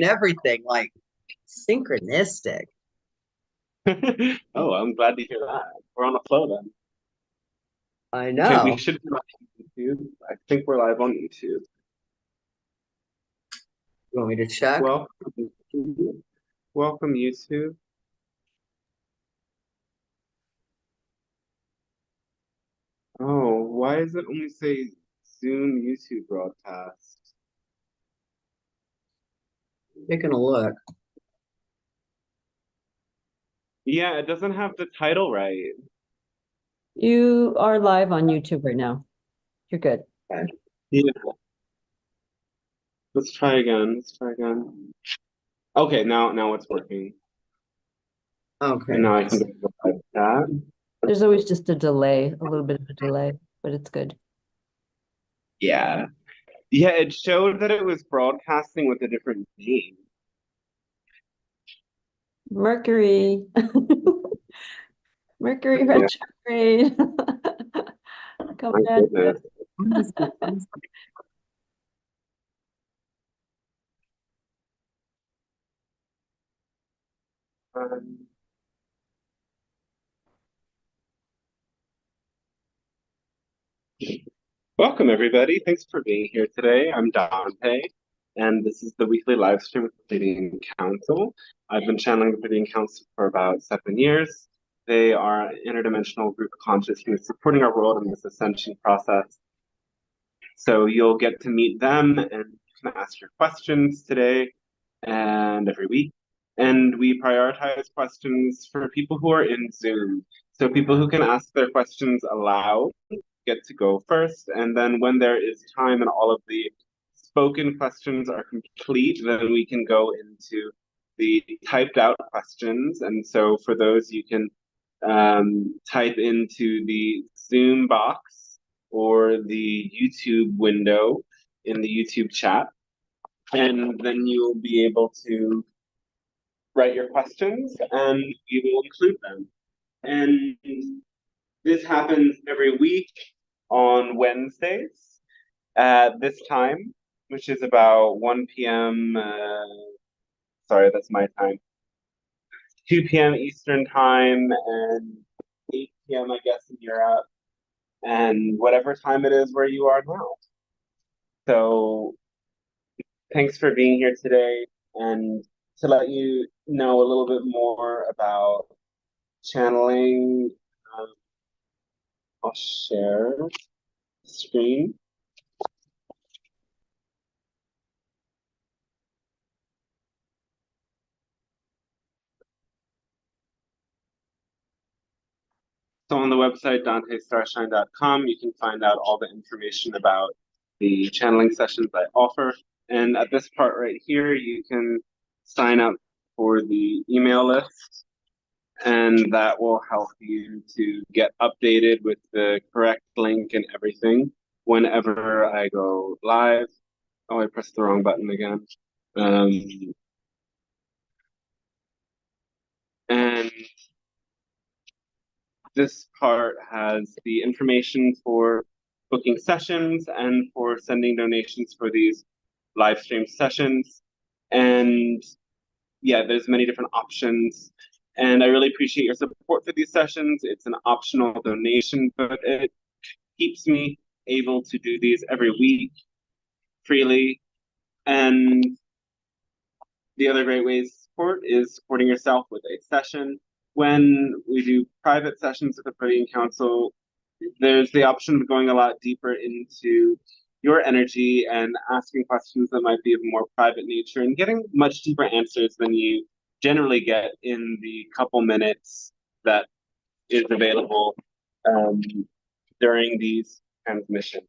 everything like synchronistic. Oh, I'm glad to hear that. We're on a flow then. I Okay, we know. should be live on YouTube. I think we're live on YouTube. You want me to check? Welcome, YouTube. Welcome, YouTube. Oh, why does it only say Zoom YouTube broadcast? Taking a look. Yeah, it doesn't have the title right. You are live on YouTube right now. You're good. Okay. Yeah, let's try again. Let's try again. Okay, now it's working. And Okay. now I can go to the live chat. There's always just a delay, a little bit of a delay, but it's good. Yeah. Yeah, it showed that it was broadcasting with a different name. Mercury. Mercury Yeah, retrograde. my Coming at goodness. Um, Welcome, everybody. Thanks for being here today. I'm Dante, and this is the weekly live stream with the Pleiadian Council. I've been channeling the Pleiadian Council for about 7 years. They are an interdimensional group of consciousness supporting our world in this ascension process. So you'll get to meet them and you can ask your questions today and every week. And we prioritize questions for people who are in Zoom. So people who can ask their questions aloud get to go first. And then when there is time and all of the spoken questions are complete, then we can go into the typed out questions. And so for those, you can type into the Zoom box or the YouTube window in the YouTube chat. And then you'll be able to write your questions and we will include them. And this happens every week on Wednesdays at this time, which is about 1 p.m. Sorry, that's my time. 2 p.m. Eastern time and 8 p.m. I guess in Europe, and whatever time it is where you are now. So thanks for being here today. And to let you know a little bit more about channeling, um, I'll share the screen. So on the website, dantestarshine.com, you can find out all the information about the channeling sessions I offer. And at this part right here, you can sign up for the email list, and that will help you to get updated with the correct link and everything whenever I go live. Oh, I pressed the wrong button again. Um, and this part has the information for booking sessions and for sending donations for these live stream sessions. And yeah, there's many different options. And I really appreciate your support for these sessions. It's an optional donation, but it keeps me able to do these every week freely. And the other great ways to support is supporting yourself with a session. When we do private sessions with the Pleiadian Council, there's the option of going a lot deeper into your energy and asking questions that might be of a more private nature and getting much deeper answers than you generally get in the couple minutes that is available um, during these transmissions.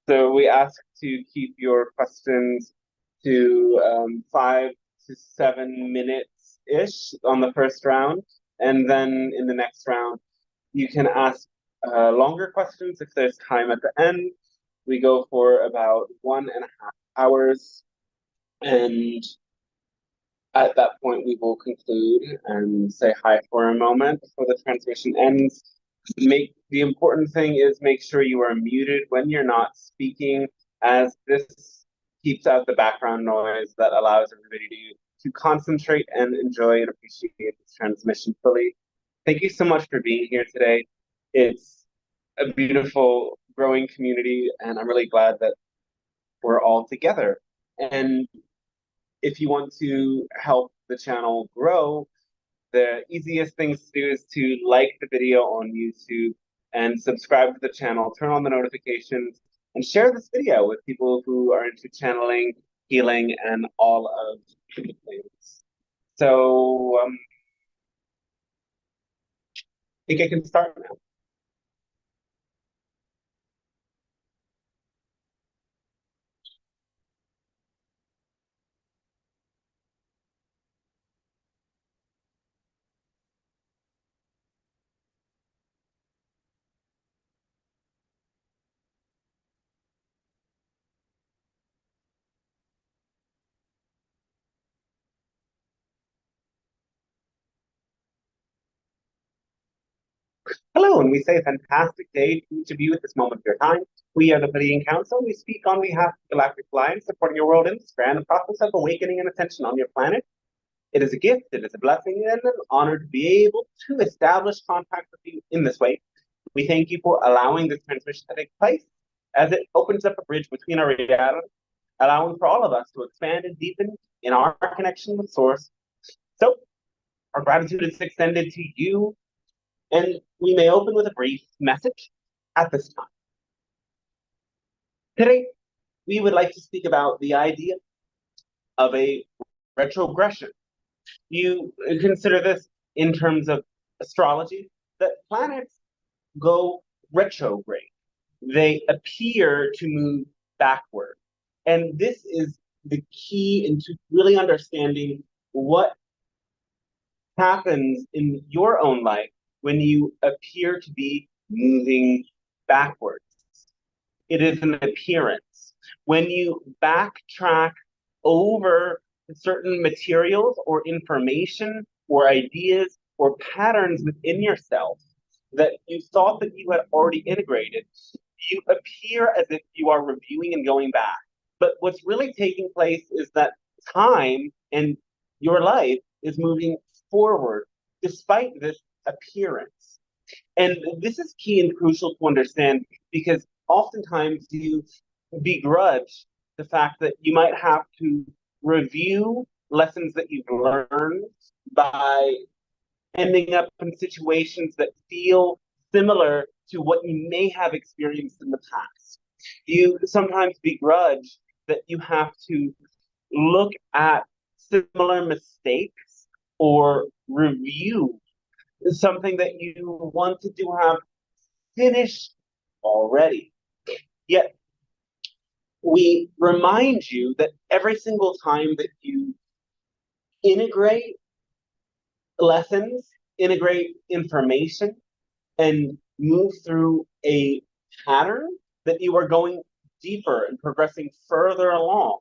So we ask to keep your questions to 5 to 7 minutes ish on the first round. And then in the next round, you can ask longer questions if there's time at the end. We go for about 1.5 hours. And at that point, we will conclude and say hi for a moment before the transmission ends. Make the important thing is make sure you are muted when you're not speaking, as this keeps out the background noise that allows everybody to concentrate and enjoy and appreciate this transmission fully. Thank you so much for being here today. It's a beautiful, growing community, and I'm really glad that we're all together. And if you want to help the channel grow, the easiest things to do is to like the video on YouTube and subscribe to the channel, turn on the notifications, and share this video with people who are into channeling, healing, and all of the things. So, I think I can start now. Hello, and we say a fantastic day to each of you at this moment of your time. We are the Pleiadian Council. We speak on behalf of Galactic Alliance, supporting your world in this grand process of awakening and ascension on your planet. It is a gift, it is a blessing, and an honor to be able to establish contact with you in this way. We thank you for allowing this transmission to take place as it opens up a bridge between our reality, allowing for all of us to expand and deepen in our connection with Source. So, our gratitude is extended to you, and we may open with a brief message at this time. Today, we would like to speak about the idea of a retrogression. You consider this in terms of astrology, that planets go retrograde. They appear to move backward. And this is the key into really understanding what happens in your own life when you appear to be moving backwards. It is an appearance. When you backtrack over certain materials or information or ideas or patterns within yourself that you thought that you had already integrated, you appear as if you are reviewing and going back. But what's really taking place is that time and your life is moving forward despite this appearance. And this is key and crucial to understand, because oftentimes you begrudge the fact that you might have to review lessons that you've learned by ending up in situations that feel similar to what you may have experienced in the past. You sometimes begrudge that you have to look at similar mistakes or review something that you wanted to have finished already. Yet, we remind you that every single time that you integrate lessons, integrate information, and move through a pattern, that you are going deeper and progressing further along.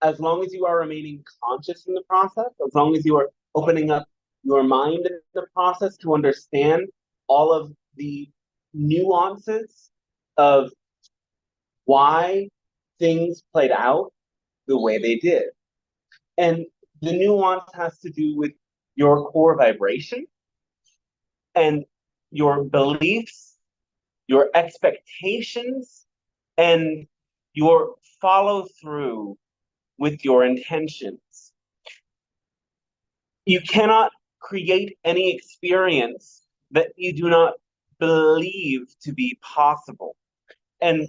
As long as you are remaining conscious in the process, as long as you are opening up your mind in the process to understand all of the nuances of why things played out the way they did. And the nuance has to do with your core vibration and your beliefs, your expectations, and your follow through with your intentions. You cannot create any experience that you do not believe to be possible. And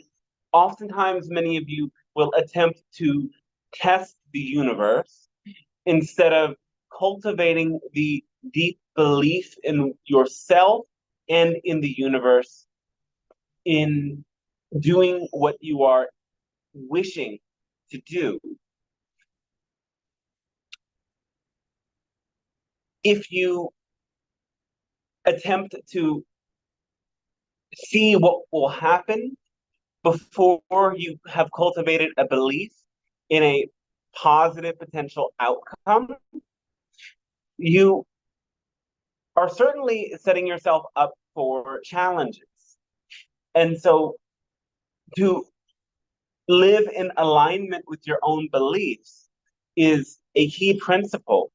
oftentimes, many of you will attempt to test the universe instead of cultivating the deep belief in yourself and in the universe, in doing what you are wishing to do. If you attempt to see what will happen before you have cultivated a belief in a positive potential outcome, you are certainly setting yourself up for challenges. And so, to live in alignment with your own beliefs is a key principle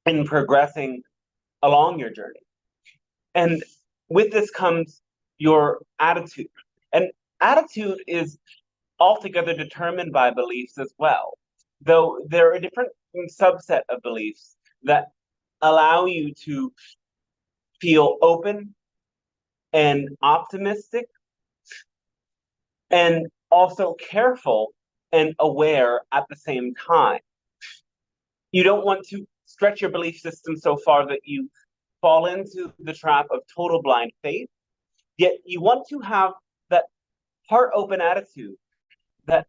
in progressing along your journey. And with this comes your attitude. And attitude is altogether determined by beliefs as well, though there are a different subset of beliefs that allow you to feel open and optimistic and also careful and aware at the same time. You don't want to stretch your belief system so far that you fall into the trap of total blind faith, yet you want to have that heart open attitude that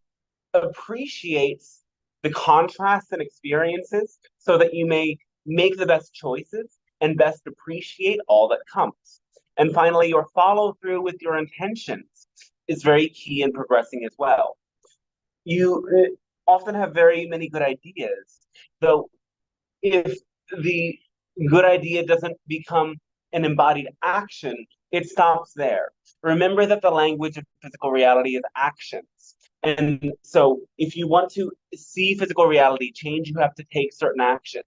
appreciates the contrasts and experiences so that you may make the best choices and best appreciate all that comes. And finally, your follow through with your intentions is very key in progressing as well. You often have very many good ideas, though if the good idea doesn't become an embodied action, it stops there. Remember that the language of physical reality is actions. And so if you want to see physical reality change, you have to take certain actions.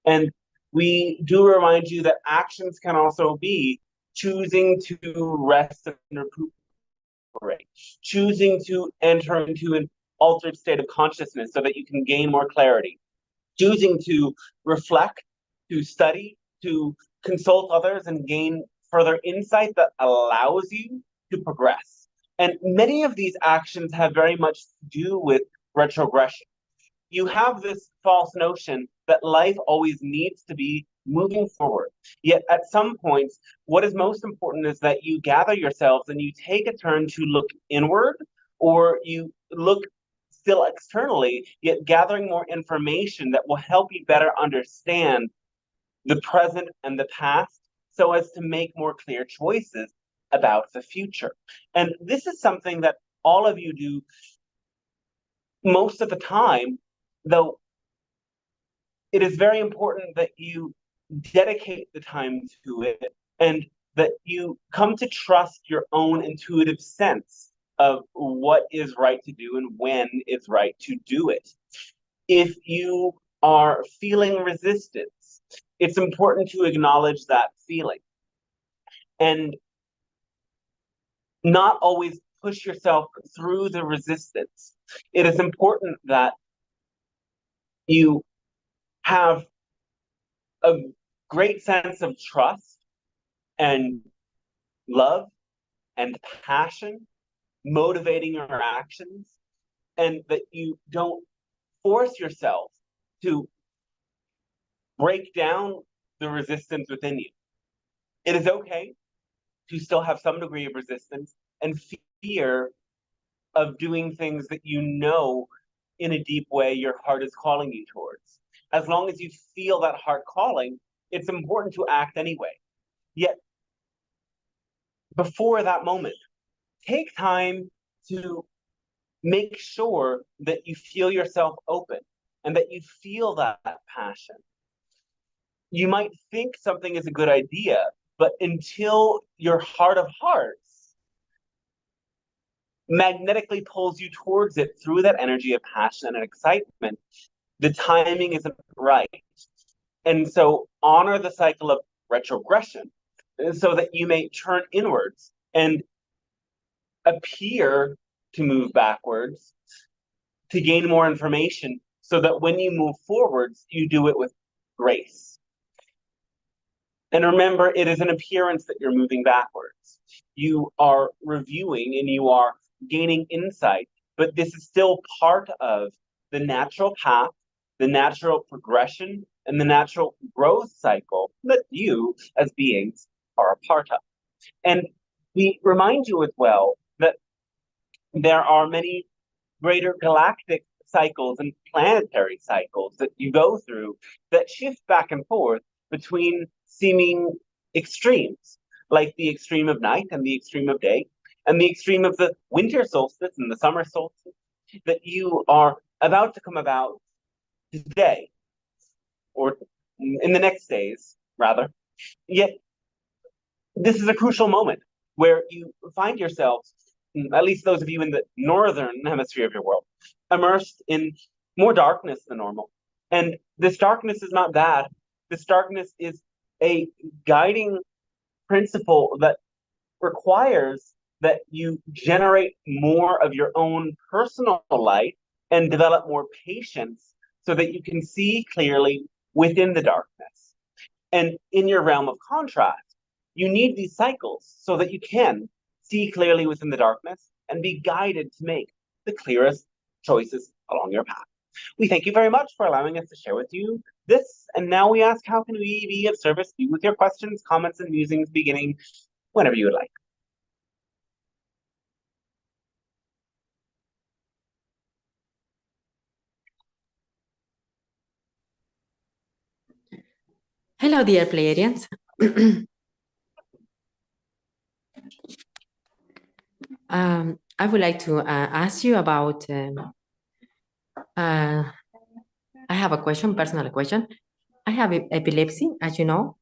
And we do remind you that actions can also be choosing to rest and recuperate, choosing to enter into an altered state of consciousness so that you can gain more clarity, choosing to reflect, to study, to consult others and gain further insight that allows you to progress. And many of these actions have very much to do with retrogression. You have this false notion that life always needs to be moving forward. Yet at some points, what is most important is that you gather yourselves and you take a turn to look inward, or you look still externally, yet gathering more information that will help you better understand the present and the past so as to make more clear choices about the future. And this is something that all of you do most of the time, though it is very important that you dedicate the time to it and that you come to trust your own intuitive sense of what is right to do and when it's right to do it. If you are feeling resistance, it's important to acknowledge that feeling and not always push yourself through the resistance. It is important that you have a great sense of trust and love and passion motivating your actions, and that you don't force yourself to break down the resistance within you. It is okay to still have some degree of resistance and fear of doing things that you know in a deep way your heart is calling you towards. As long as you feel that heart calling, it's important to act anyway. Yet, before that moment, take time to make sure that you feel yourself open and that you feel that passion. You might think something is a good idea, but until your heart of hearts magnetically pulls you towards it through that energy of passion and excitement, the timing isn't right. And so honor the cycle of retrogression so that you may turn inwards and appear to move backwards to gain more information so that when you move forwards, you do it with grace. And remember, it is an appearance that you're moving backwards. You are reviewing and you are gaining insight, but this is still part of the natural path, the natural progression, and the natural growth cycle that you as beings are a part of. And we remind you as well that there are many greater galactic cycles and planetary cycles that you go through that shift back and forth between seeming extremes, like the extreme of night and the extreme of day, and the extreme of the winter solstice and the summer solstice that you are about to come about today, or in the next days, rather. Yet, this is a crucial moment where you find yourselves at least those of you in the northern hemisphere of your world, immersed in more darkness than normal. And this darkness is not bad. This darkness is a guiding principle that requires that you generate more of your own personal light and develop more patience so that you can see clearly within the darkness. And in your realm of contrast, you need these cycles so that you can see clearly within the darkness and be guided to make the clearest choices along your path. We thank you very much for allowing us to share with you this, and now we ask, how can we be of service to you with your questions, comments, and musings, beginning whenever you would like. Hello, dear Pleiadians. I would like to ask you about, I have a question, personal question. I have epilepsy, as you know,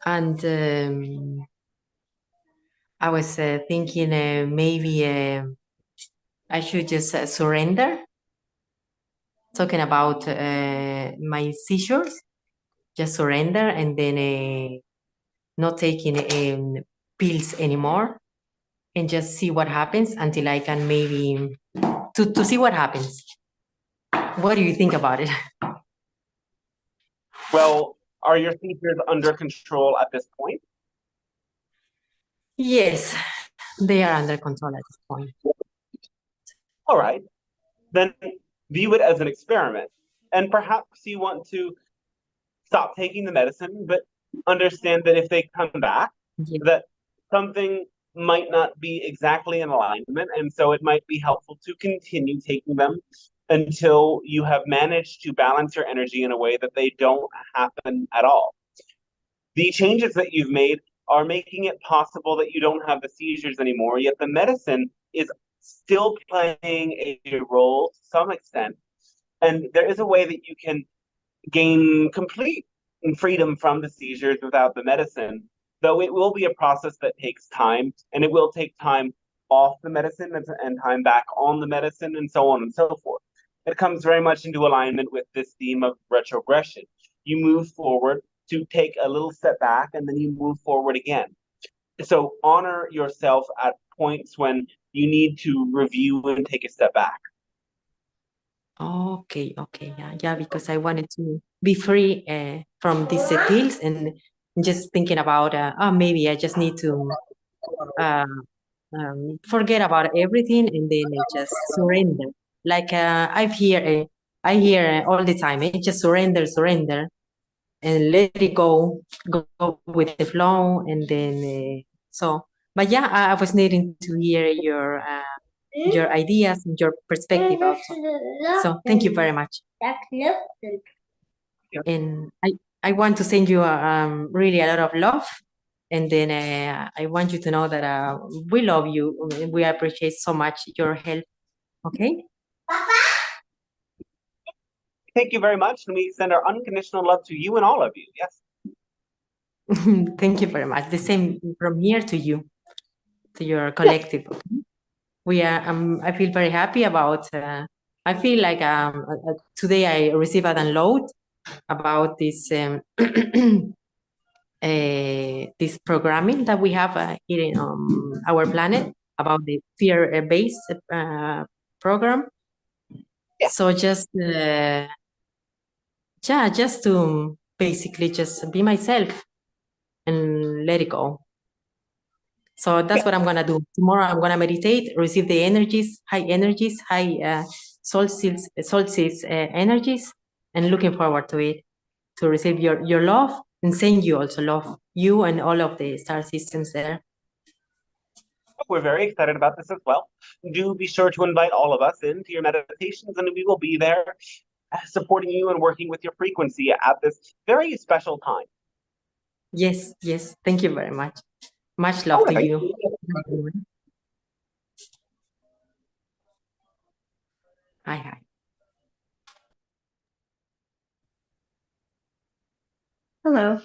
and I was thinking maybe I should just surrender, talking about my seizures, just surrender and then not taking pills anymore and just see what happens until I can maybe, to see what happens. What do you think about it? Well, are your seizures under control at this point? Yes, they are under control at this point. All right. Then view it as an experiment. And perhaps you want to stop taking the medicine, but understand that if they come back, Yeah. that something might not be exactly in alignment. And so it might be helpful to continue taking them until you have managed to balance your energy in a way that they don't happen at all. The changes that you've made are making it possible that you don't have the seizures anymore, yet the medicine is still playing a role to some extent. And there is a way that you can gain complete freedom from the seizures without the medicine, though it will be a process that takes time, and it will take time off the medicine and time back on the medicine, and so on and so forth. It comes very much into alignment with this theme of retrogression. You move forward to take a little step back, and then you move forward again. So honor yourself at points when you need to review and take a step back. Okay, yeah, because I wanted to be free from these pills and just thinking about, maybe I just need to uh, forget about everything and then just surrender. Like I hear all the time, just surrender, and let it go with the flow, and then so. But yeah, I was needing to hear your ideas and your perspective also. So thank you very much. And I want to send you really a lot of love. And then I want you to know that we love you. We appreciate so much your help. Okay? Thank you very much, and we send our unconditional love to you and all of you. Yes. Thank you very much. The same from here to you, to your collective. Okay? We are. I feel very happy about. I feel like today I received a download about this this programming that we have here in our planet about the fear-based program. Yeah. So just just to basically just be myself and let it go. So that's what I'm gonna do. Tomorrow I'm gonna meditate, receive the energies, high solstice energies, and looking forward to it, to receive your love and send you also love, you and all of the star systems there. We're very excited about this as well. Do be sure to invite all of us into your meditations, and we will be there supporting you and working with your frequency at this very special time. Yes. Thank you very much. Much love to you. Hi. Hello.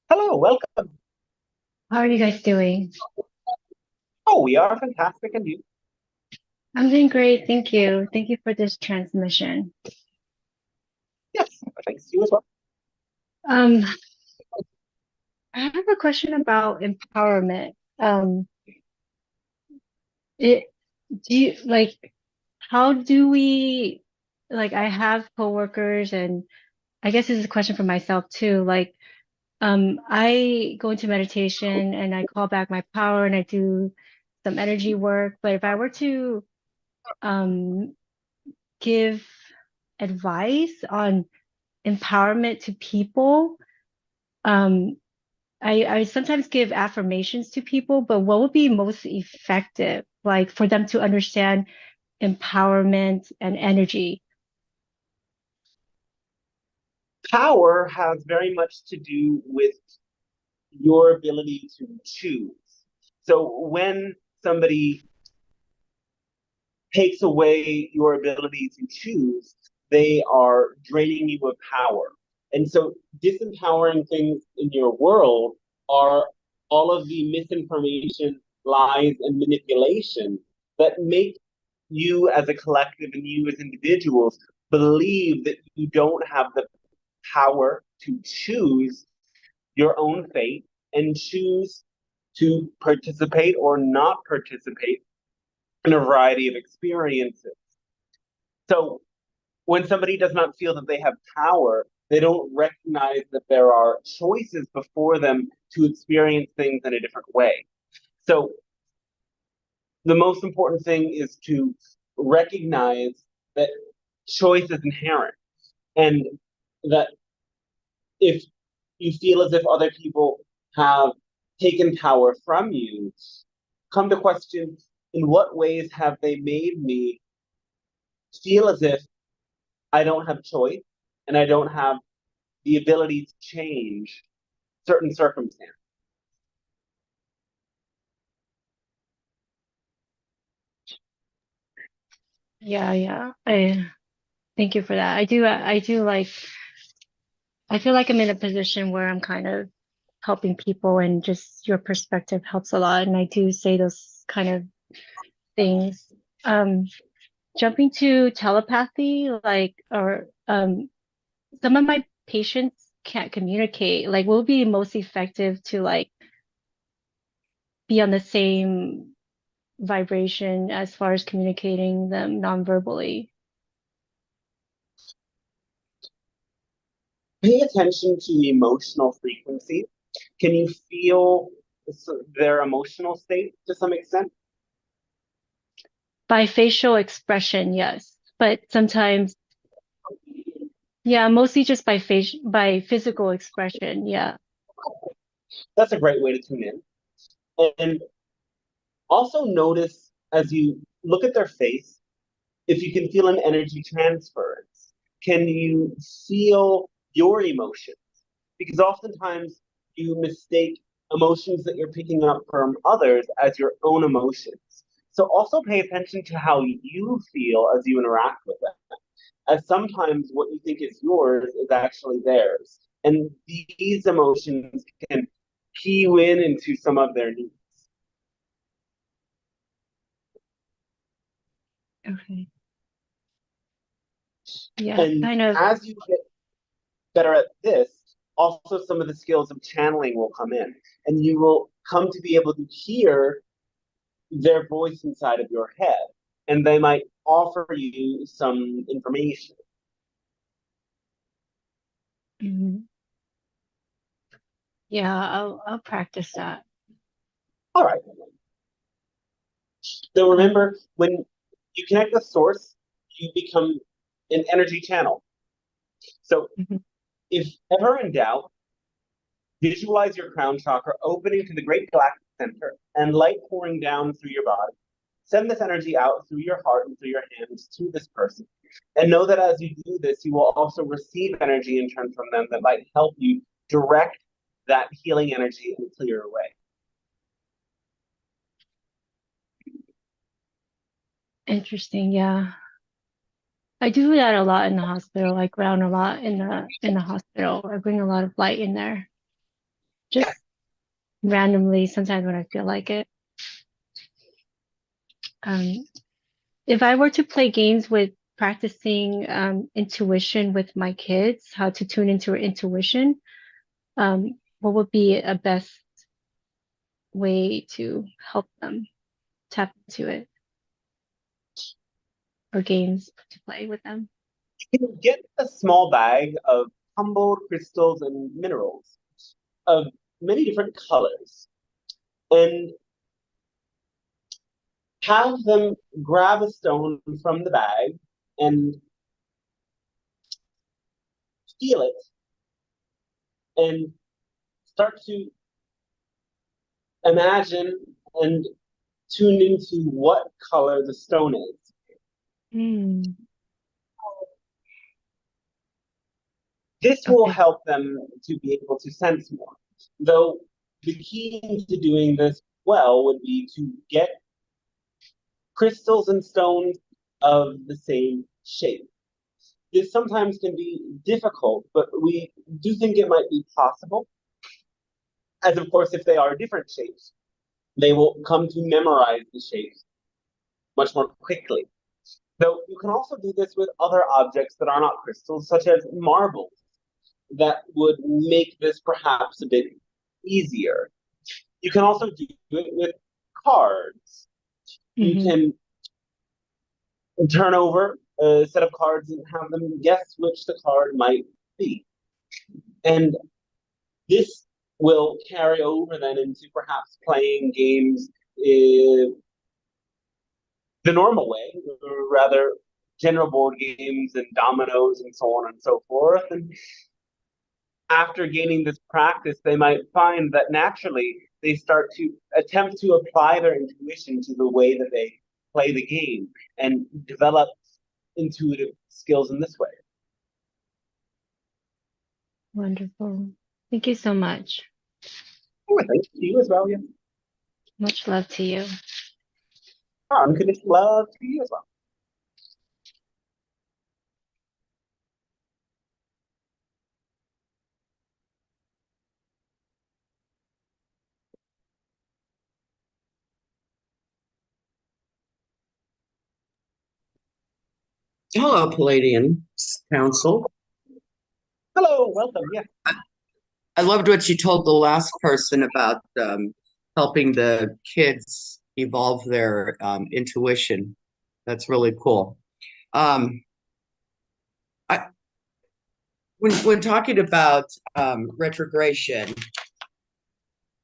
Hello, welcome. How are you guys doing? Oh, we are fantastic, and you? I'm doing great, thank you. Thank you for this transmission. Yes, thanks to you as well. Um, I have a question about empowerment. It do you like how do we like I have coworkers and I guess this is a question for myself too. Like, I go into meditation and I call back my power and I do some energy work. But if I were to um give advice on empowerment to people, um, I sometimes give affirmations to people, but what would be most effective, like for them to understand empowerment and energy? Power has very much to do with your ability to choose. So when somebody takes away your ability to choose, they are draining you of power. And so disempowering things in your world are all of the misinformation, lies, and manipulation that make you as a collective and you as individuals believe that you don't have the power to choose your own fate and choose to participate or not participate in a variety of experiences. So when somebody does not feel that they have power, they don't recognize that there are choices before them to experience things in a different way. So the most important thing is to recognize that choice is inherent and that if you feel as if other people have taken power from you, come to question, in what ways have they made me feel as if I don't have choice and I don't have the ability to change certain circumstances? Yeah. I thank you for that. I do like I feel like I'm in a position where I'm kind of helping people and just your perspective helps a lot. And I do say those kind of things. Um, Jumping to telepathy, like, or some of my patients can't communicate. Like, will it be most effective to like be on the same vibration as far as communicating them non-verbally? Pay attention to emotional frequency. Can you feel their emotional state to some extent? By facial expression, yes. But sometimes, yeah, mostly just by physical expression, yeah. That's a great way to tune in. And also notice as you look at their face, if you can feel an energy transference. Can you feel your emotions? Because oftentimes you mistake emotions that you're picking up from others as your own emotions. So also pay attention to how you feel as you interact with them, as sometimes what you think is yours is actually theirs. And these emotions can key you in into some of their needs. Okay. Yeah, And kind of. as you get better at this, also some of the skills of channeling will come in, and you will come to be able to hear their voice inside of your head, and they might offer you some information. Mhm. Yeah, I'll practice that. All right. So Um, remember, when you connect with source, you become an energy channel. So mhm. if ever in doubt, visualize your crown chakra opening to the great galactic center and light pouring down through your body. Send this energy out through your heart and through your hands to this person. And know that as you do this, you will also receive energy in turn from them that might help you direct that healing energy in a clearer way. Interesting, yeah. I do that a lot in the hospital. I ground a lot in the hospital. I bring a lot of light in there. Just randomly, sometimes when I feel like it. if I were to play games with practicing intuition with my kids, how to tune into her intuition, what would be a best way to help them tap into it, or games to play with them? You can get a small bag of tumbled crystals and minerals of many different colors and have them grab a stone from the bag and feel it and start to imagine and tune into what color the stone is. Mm, This will okay. help them to be able to sense more. Though the key to doing this well would be to get crystals and stones of the same shape. This sometimes can be difficult, but we do think it might be possible. As of course, if they are different shapes, they will come to memorize the shapes much more quickly. Though you can also do this with other objects that are not crystals, such as marbles, that would make this perhaps a bit easier. You can also do it with cards. You Mm-hmm. can turn over a set of cards and have them guess which the card might be. And this will carry over then into perhaps playing games the normal way, or rather general board games and dominoes and so on and so forth. And after gaining this practice, they might find that naturally they start to attempt to apply their intuition to the way that they play the game and develop intuitive skills in this way. Wonderful. Thank you so much. Oh, thank you as well, yeah. Much love to you. Unconditional love to you as well. Hello, Palladian Council. Hello, welcome. Yeah. I loved what you told the last person about helping the kids evolve their intuition. That's really cool. When talking about retrogression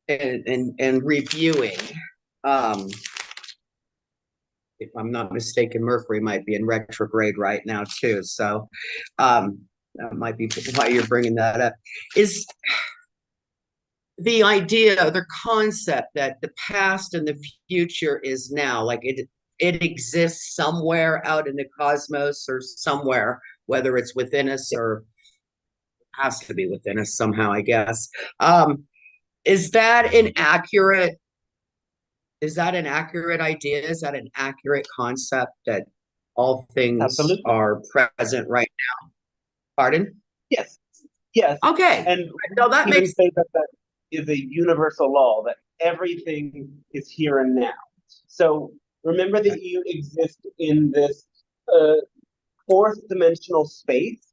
and reviewing, if I'm not mistaken, Mercury might be in retrograde right now too. So that might be why you're bringing that up. Is the idea, the concept that the past and the future is now, like it exists somewhere out in the cosmos or somewhere, whether it's within us or has to be within us somehow, I guess. Is that an accurate idea? Is that an accurate concept that all things Absolutely. are present right now? Pardon? Yes. Yes. Okay. And no, that even makes say that that is a universal law, that everything is here and now. So remember that you exist in this fourth dimensional space,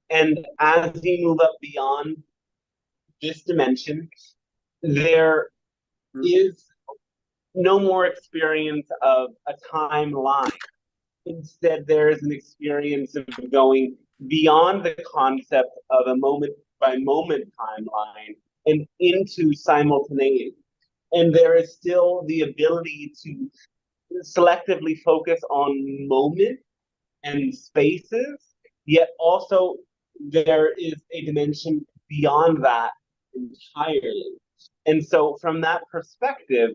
and as you move up beyond this dimension, there is no more experience of a timeline. Instead, there is an experience of going beyond the concept of a moment by moment timeline and into simultaneity. And there is still the ability to selectively focus on moments and spaces, yet also there is a dimension beyond that entirely. And so, from that perspective,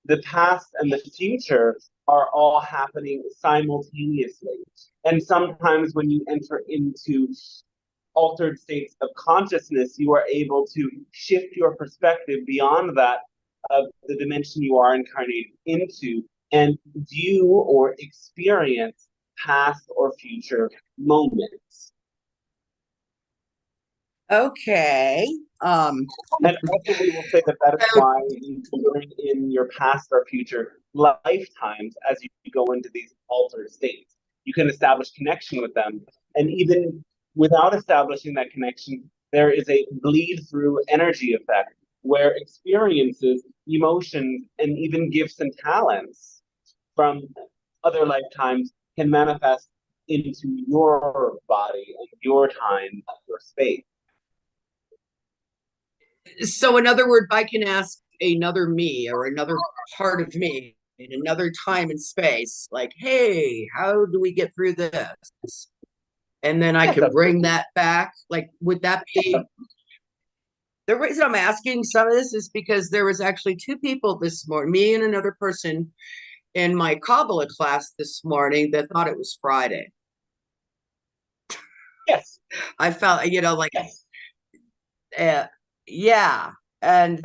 the past and the future are all happening simultaneously. And sometimes, when you enter into altered states of consciousness, you are able to shift your perspective beyond that of the dimension you are incarnated into and view or experience past or future moments. Okay. And also, we will say that that is why you can bring in your past or future lifetimes as you go into these altered states. You can establish connection with them. And even without establishing that connection, there is a bleed through energy effect where experiences, emotions, and even gifts and talents from other lifetimes can manifest into your body and your time, your space. So in other words, I can ask another me or another part of me in another time and space, like, hey, how do we get through this? And then I can bring that back. Like, would that be the reason I'm asking some of this is because there was actually two people this morning, me and another person in my Kabbalah class this morning that thought it was Friday. Yes. I felt, like, Yes. yeah. And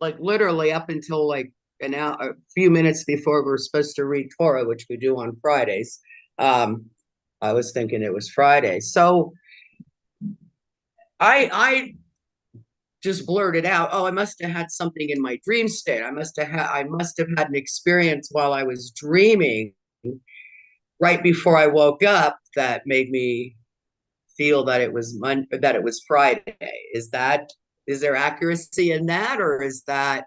like literally up until like an hour, a few minutes before we're supposed to read Torah, which we do on Fridays, I was thinking it was Friday. So I just blurted out, oh, I must have had something in my dream state. I must have had an experience while I was dreaming right before I woke up that made me feel that it was Friday. Is there accuracy in that, or is that,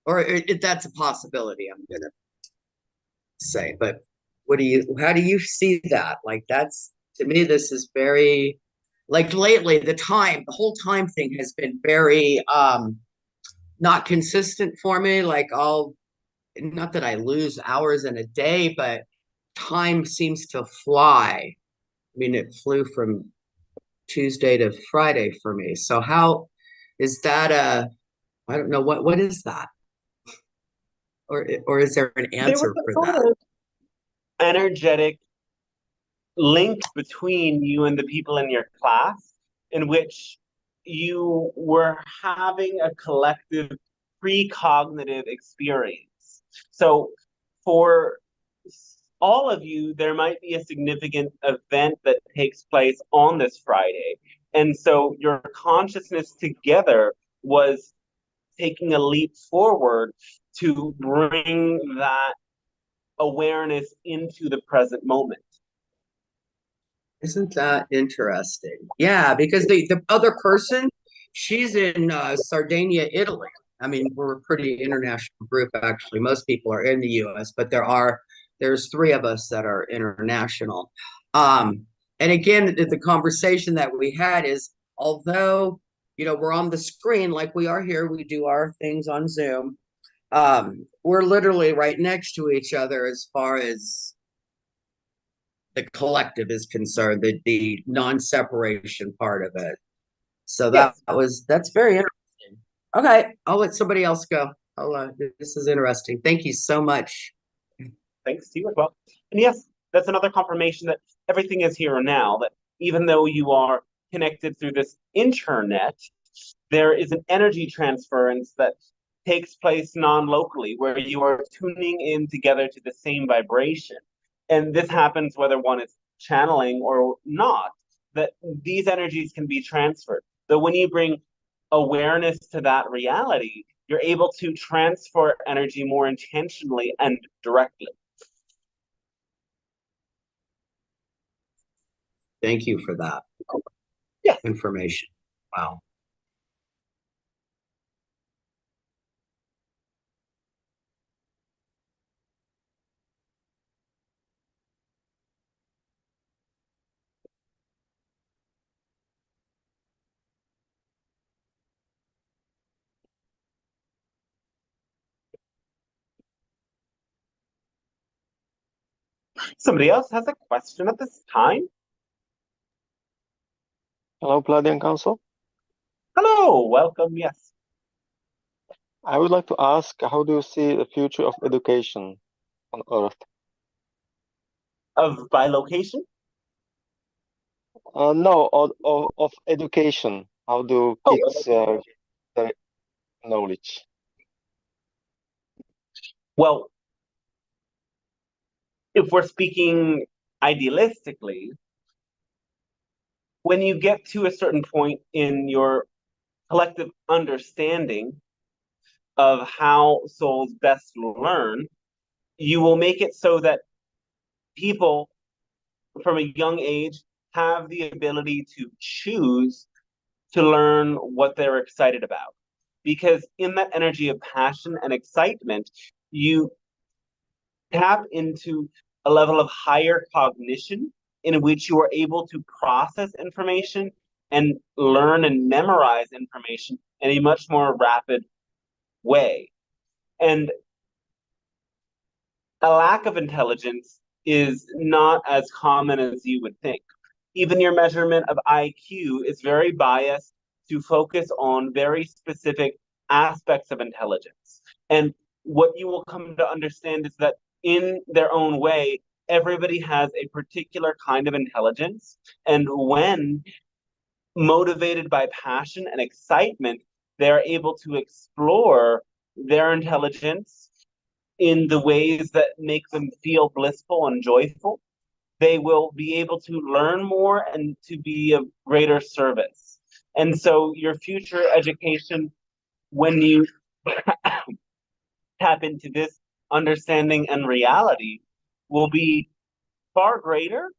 or if that's a possibility, I'm gonna say. But how do you see that? Like, that's, to me, this is very, like, lately the whole time thing has been very not consistent for me. Like, not that I lose hours in a day, but time seems to fly. I mean, it flew from Tuesday to Friday for me. So how is that I don't know, what is that? Or is there an There was answer a for sort that? of energetic link between you and the people in your class in which you were having a collective precognitive experience. So for all of you, there might be a significant event that takes place on this Friday. And so your consciousness together was taking a leap forward to bring that awareness into the present moment. Isn't that interesting? Yeah, because the other person, she's in Sardinia, Italy. I mean, we're a pretty international group, actually. Most people are in the US, but there's three of us that are international. And again, the conversation that we had is, although, we're on the screen like we are here, we do our things on Zoom. We're literally right next to each other as far as the collective is concerned, the non-separation part of it. So that's very interesting. Okay, I'll let somebody else go. This is interesting. Thank you so much. Thanks to you as well. And yes, that's another confirmation that everything is here and now, that even though you are connected through this internet, there is an energy transference that takes place non-locally, where you are tuning in together to the same vibration. And this happens whether one is channeling or not, that these energies can be transferred. So when you bring awareness to that reality, you're able to transfer energy more intentionally and directly. Thank you for that information. Wow. Somebody else has a question at this time? Hello, Pleiadian Council. Hello, welcome, yes. I would like to ask, how do you see the future of education on Earth? By location? No, of education. How do kids their knowledge? Well, if we're speaking idealistically, when you get to a certain point in your collective understanding of how souls best learn, you will make it so that people from a young age have the ability to choose to learn what they're excited about. Because in that energy of passion and excitement, you tap into a level of higher cognition in which you are able to process information and learn and memorize information in a much more rapid way. And a lack of intelligence is not as common as you would think. Even your measurement of IQ is very biased to focus on very specific aspects of intelligence. And what you will come to understand is that in their own way, everybody has a particular kind of intelligence. And when motivated by passion and excitement, they're able to explore their intelligence in the ways that make them feel blissful and joyful. They will be able to learn more and to be of greater service. And so your future education, when you tap into this understanding and reality, will be far greater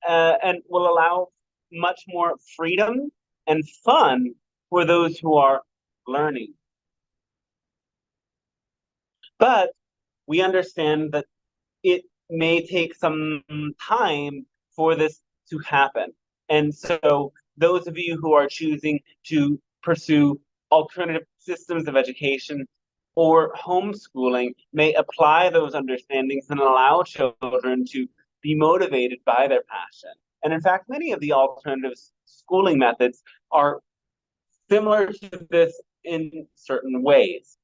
and will allow much more freedom and fun for those who are learning. But we understand that it may take some time for this to happen. And so those of you who are choosing to pursue alternative systems of education or homeschooling may apply those understandings and allow children to be motivated by their passion. And in fact, many of the alternative schooling methods are similar to this in certain ways.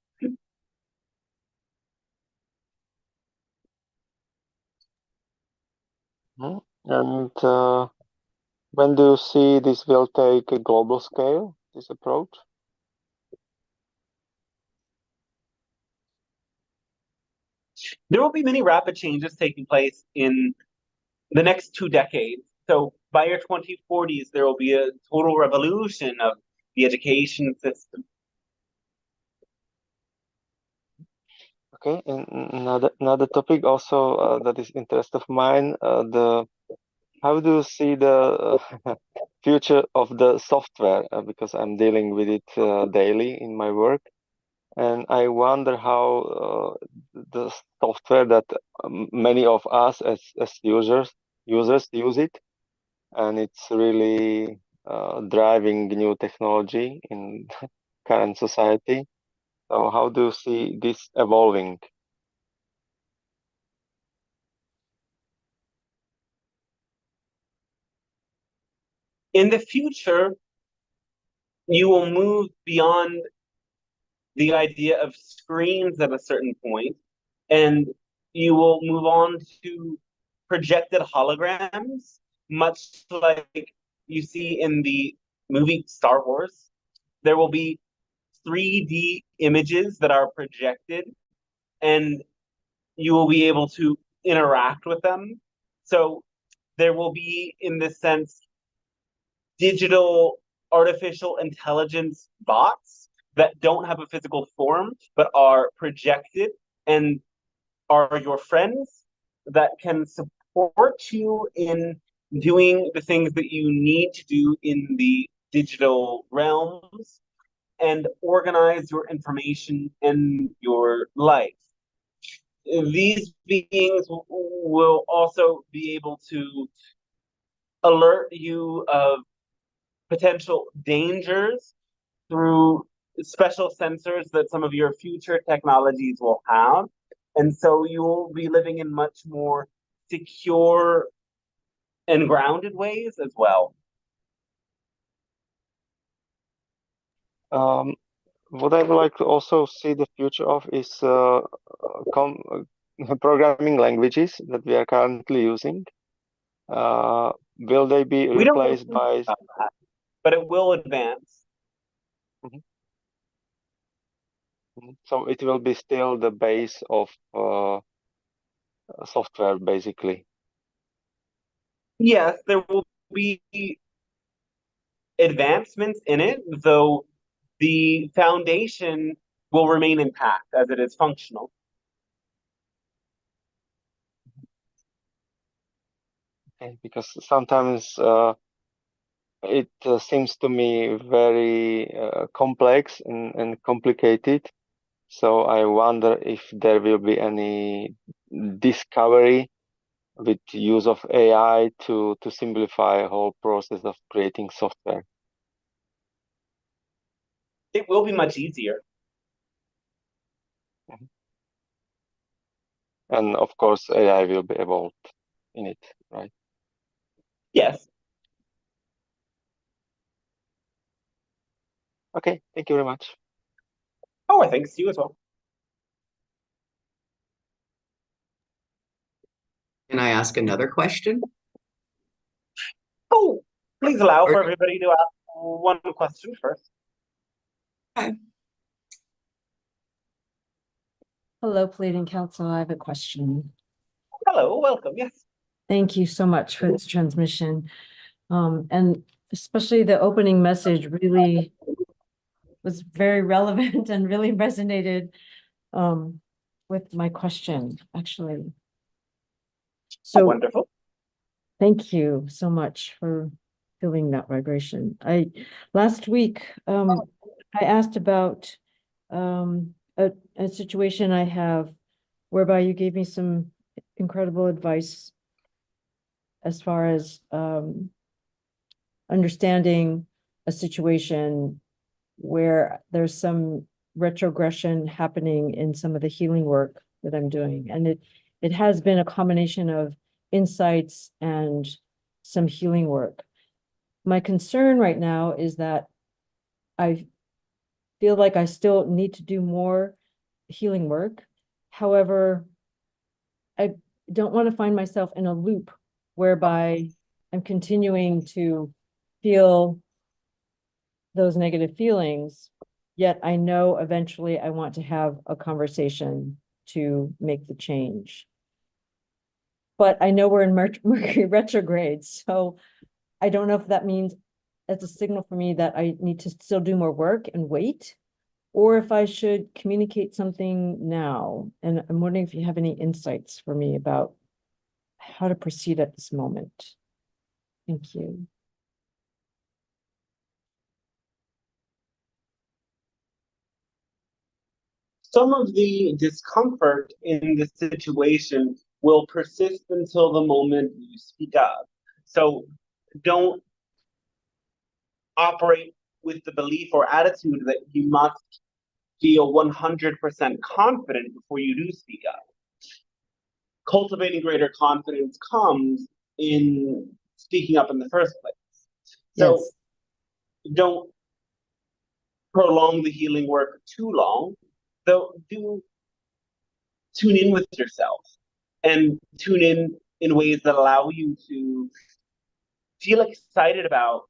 And when do you see this will take a global scale, this approach? There will be many rapid changes taking place in the next 2 decades. So by your 2040s, there will be a total revolution of the education system. Okay, and another topic also that is interest of mine, how do you see the future of the software? Because I'm dealing with it daily in my work, and I wonder how the software that many of us as users use it, and it's really driving new technology in current society. So how do you see this evolving? In the future, you will move beyond the idea of screens at a certain point, and you will move on to projected holograms, much like you see in the movie Star Wars. There will be 3D images that are projected, and you will be able to interact with them. So there will be, in this sense, digital artificial intelligence bots that don't have a physical form but are projected and are your friends that can support you in doing the things that you need to do in the digital realms and organize your information and your life. These beings will also be able to alert you of potential dangers through special sensors that some of your future technologies will have. And so you will be living in much more secure and grounded ways as well. What I would like to also see the future of is programming languages that we are currently using. Will they be We don't replaced know by? about that, but it will advance. Mhm. So it will be still the base of software, basically. Yes, there will be advancements in it, though the foundation will remain intact as it is functional. Okay, because sometimes it seems to me very complex and complicated. So I wonder if there will be any discovery with use of AI to simplify a whole process of creating software. It will be much easier. And of course, AI will be evolved in it, right? Yes. Okay, thank you very much. Oh, I think you as well. Can I ask another question? Oh, please allow Or- for everybody to ask one question first. Hello, Pleiadian Council. I have a question. Hello, welcome. Yes. Thank you so much for this transmission. And especially the opening message really was very relevant and really resonated with my question, actually. So Wonderful. thank you so much for feeling that vibration. Last week I asked about a situation I have whereby you gave me some incredible advice as far as understanding a situation where there's some retrogression happening in some of the healing work that I'm doing. And it has been a combination of insights and some healing work. My concern right now is that I feel like I still need to do more healing work. However, I don't want to find myself in a loop whereby I'm continuing to feel those negative feelings, yet I know eventually I want to have a conversation to make the change. But I know we're in Mercury retrograde, so I don't know if that means it's a signal for me that I need to still do more work and wait, or if I should communicate something now. And I'm wondering if you have any insights for me about how to proceed at this moment. Thank you. Some of the discomfort in the situation will persist until the moment you speak up. So don't operate with the belief or attitude that you must feel 100% confident before you do speak up. Cultivating greater confidence comes in speaking up in the first place. So don't prolong the healing work too long, though do tune in with yourself and tune in ways that allow you to feel excited about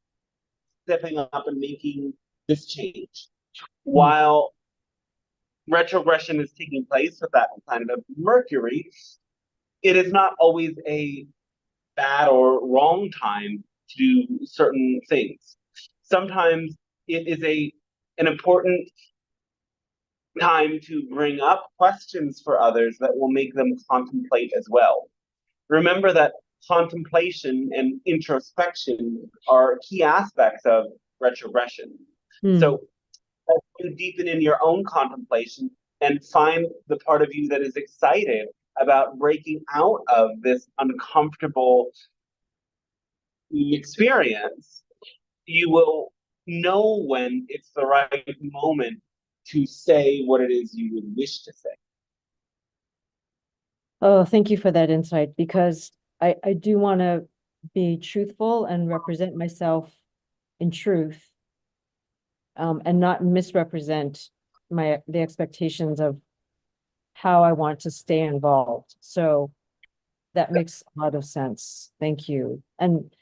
stepping up and making this change. While retrogression is taking place with that planet of Mercury, it is not always a bad or wrong time to do certain things. Sometimes it is an important time to bring up questions for others that will make them contemplate as well. Remember that contemplation and introspection are key aspects of retrogression. So as you deepen in your own contemplation and find the part of you that is excited about breaking out of this uncomfortable experience, you will know when it's the right moment to say what it is you would wish to say. Oh, thank you for that insight, because I do want to be truthful and represent myself in truth, and not misrepresent the expectations of how I want to stay involved. So that makes a lot of sense. Thank you. And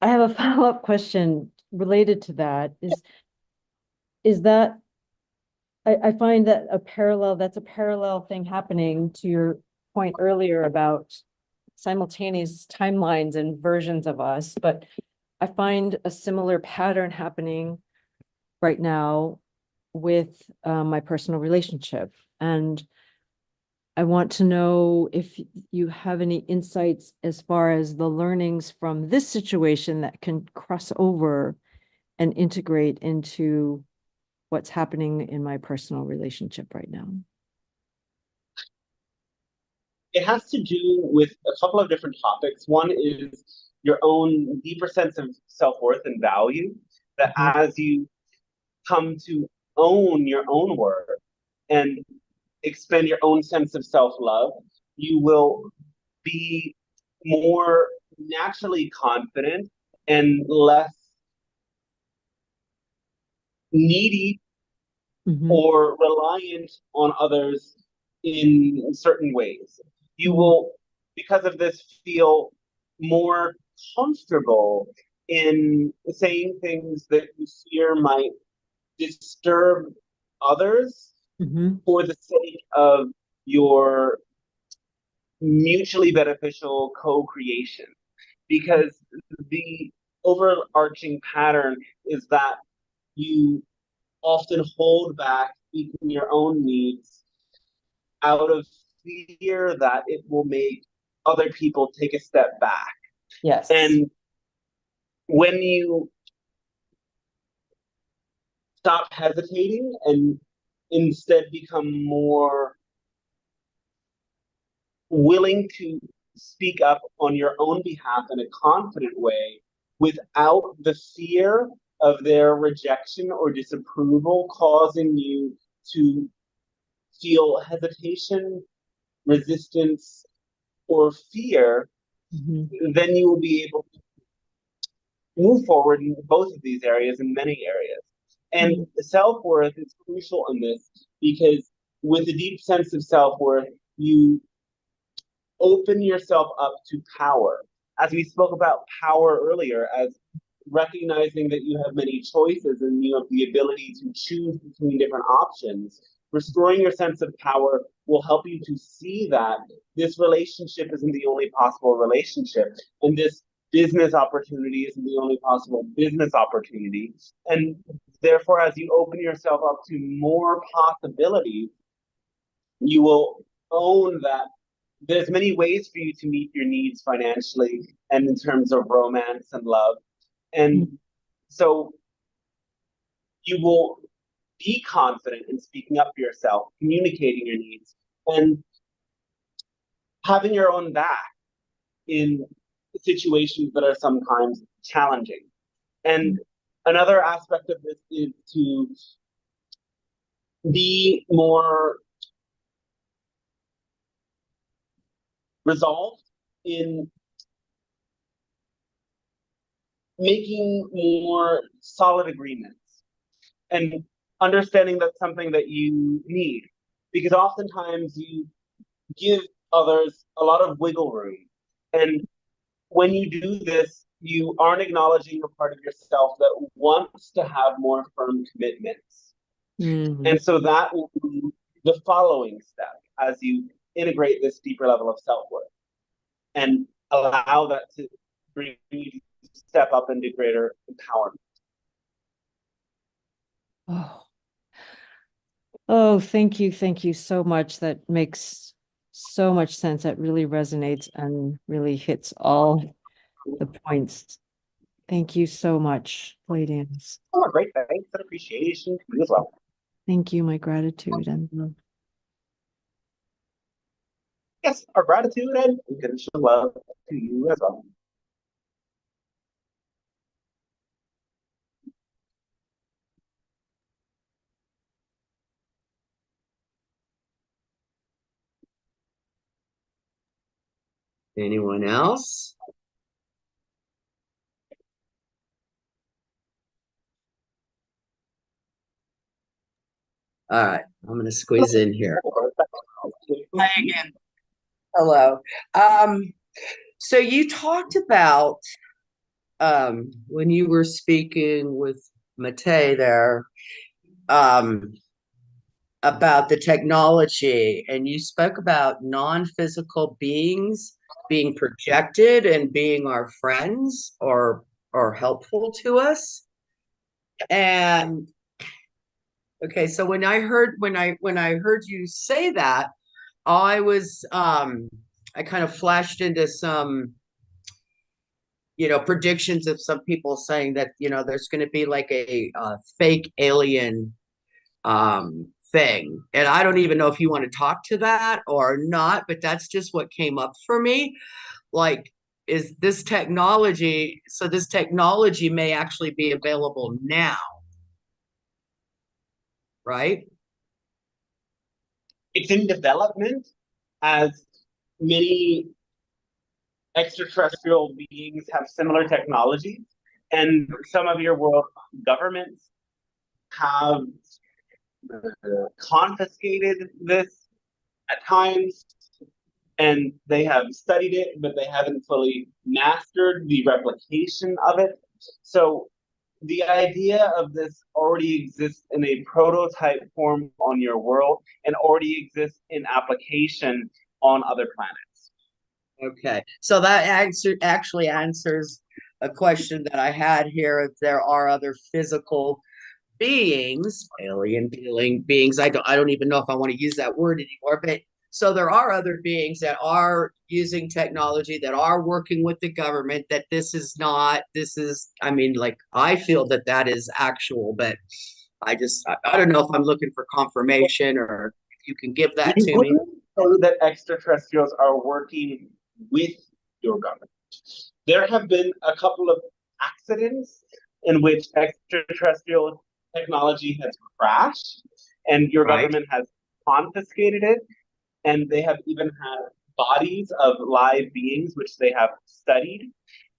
I have a follow-up question related to that. Is that I find that that's a parallel thing happening to your point earlier about simultaneous timelines and versions of us, but I find a similar pattern happening right now with my personal relationship. And I want to know if you have any insights as far as the learnings from this situation that can cross over and integrate into what's happening in my personal relationship right now. It has to do with a couple of different topics. One is your own deeper sense of self-worth and value, that as you come to own your own worth and expand your own sense of self-love, you will be more naturally confident and less needy or reliant on others in certain ways. You will, because of this, feel more comfortable in saying things that you fear might disturb others for the sake of your mutually beneficial co-creation. Because the overarching pattern is that you often hold back even your own needs out of fear that it will make other people take a step back. Yes. And when you stop hesitating and instead become more willing to speak up on your own behalf in a confident way without the fear of their rejection or disapproval causing you to feel hesitation, resistance, or fear, then you will be able to move forward in both of these areas, in many areas. And self-worth is crucial in this because with a deep sense of self-worth, you open yourself up to power. As we spoke about power earlier, as recognizing that you have many choices and you have the ability to choose between different options, restoring your sense of power will help you to see that this relationship isn't the only possible relationship, and this business opportunity isn't the only possible business opportunity. And therefore, as you open yourself up to more possibilities, you will own that there's many ways for you to meet your needs financially and in terms of romance and love. And so you will be confident in speaking up for yourself, communicating your needs, and having your own back in situations that are sometimes challenging. And another aspect of this is to be more resolved in making more solid agreements and understanding that's something that you need, because oftentimes you give others a lot of wiggle room, and when you do this you aren't acknowledging a part of yourself that wants to have more firm commitments. And so that will be the following step as you integrate this deeper level of self-worth and allow that to bring you to step up into greater empowerment. Oh, thank you. Thank you so much. That makes so much sense. That really resonates and really hits all the points. Thank you so much, Pleiadian. Oh, great. Thanks and appreciation to you as well. Thank you. My gratitude and love. Yes, our gratitude and unconditional love to you as well. Anyone else? All right, I'm going to squeeze in here. Hi again. Hello. So you talked about when you were speaking with Mate there about the technology, and you spoke about non-physical beings being projected and being our friends or or helpful to us. And okay, so when I heard you say that, I was I kind of flashed into some predictions of some people saying that there's going to be like a fake alien thing. And I don't even know if you want to talk to that or not, but that's just what came up for me. Like, is this technology, so this technology may actually be available now, right? It's in development, as many extraterrestrial beings have similar technologies, and some of your world governments have confiscated this at times, and they have studied it, but they haven't fully mastered the replication of it. So the idea of this already exists in a prototype form on your world and already exists in application on other planets. Okay, so that actually answers a question that I had here. If there are other physical beings, alien beings, I don't even know if I want to use that word anymore, but so there are other beings that are using technology, that are working with the government, that this is, I mean, like, I feel that is actual, but I don't know if I'm looking for confirmation, or if you can give that You to me. wouldn't say that extraterrestrials are working with your government. There have been a couple of accidents in which extraterrestrial technology has crashed and your Right. government has confiscated it, and they have even had bodies of live beings which they have studied,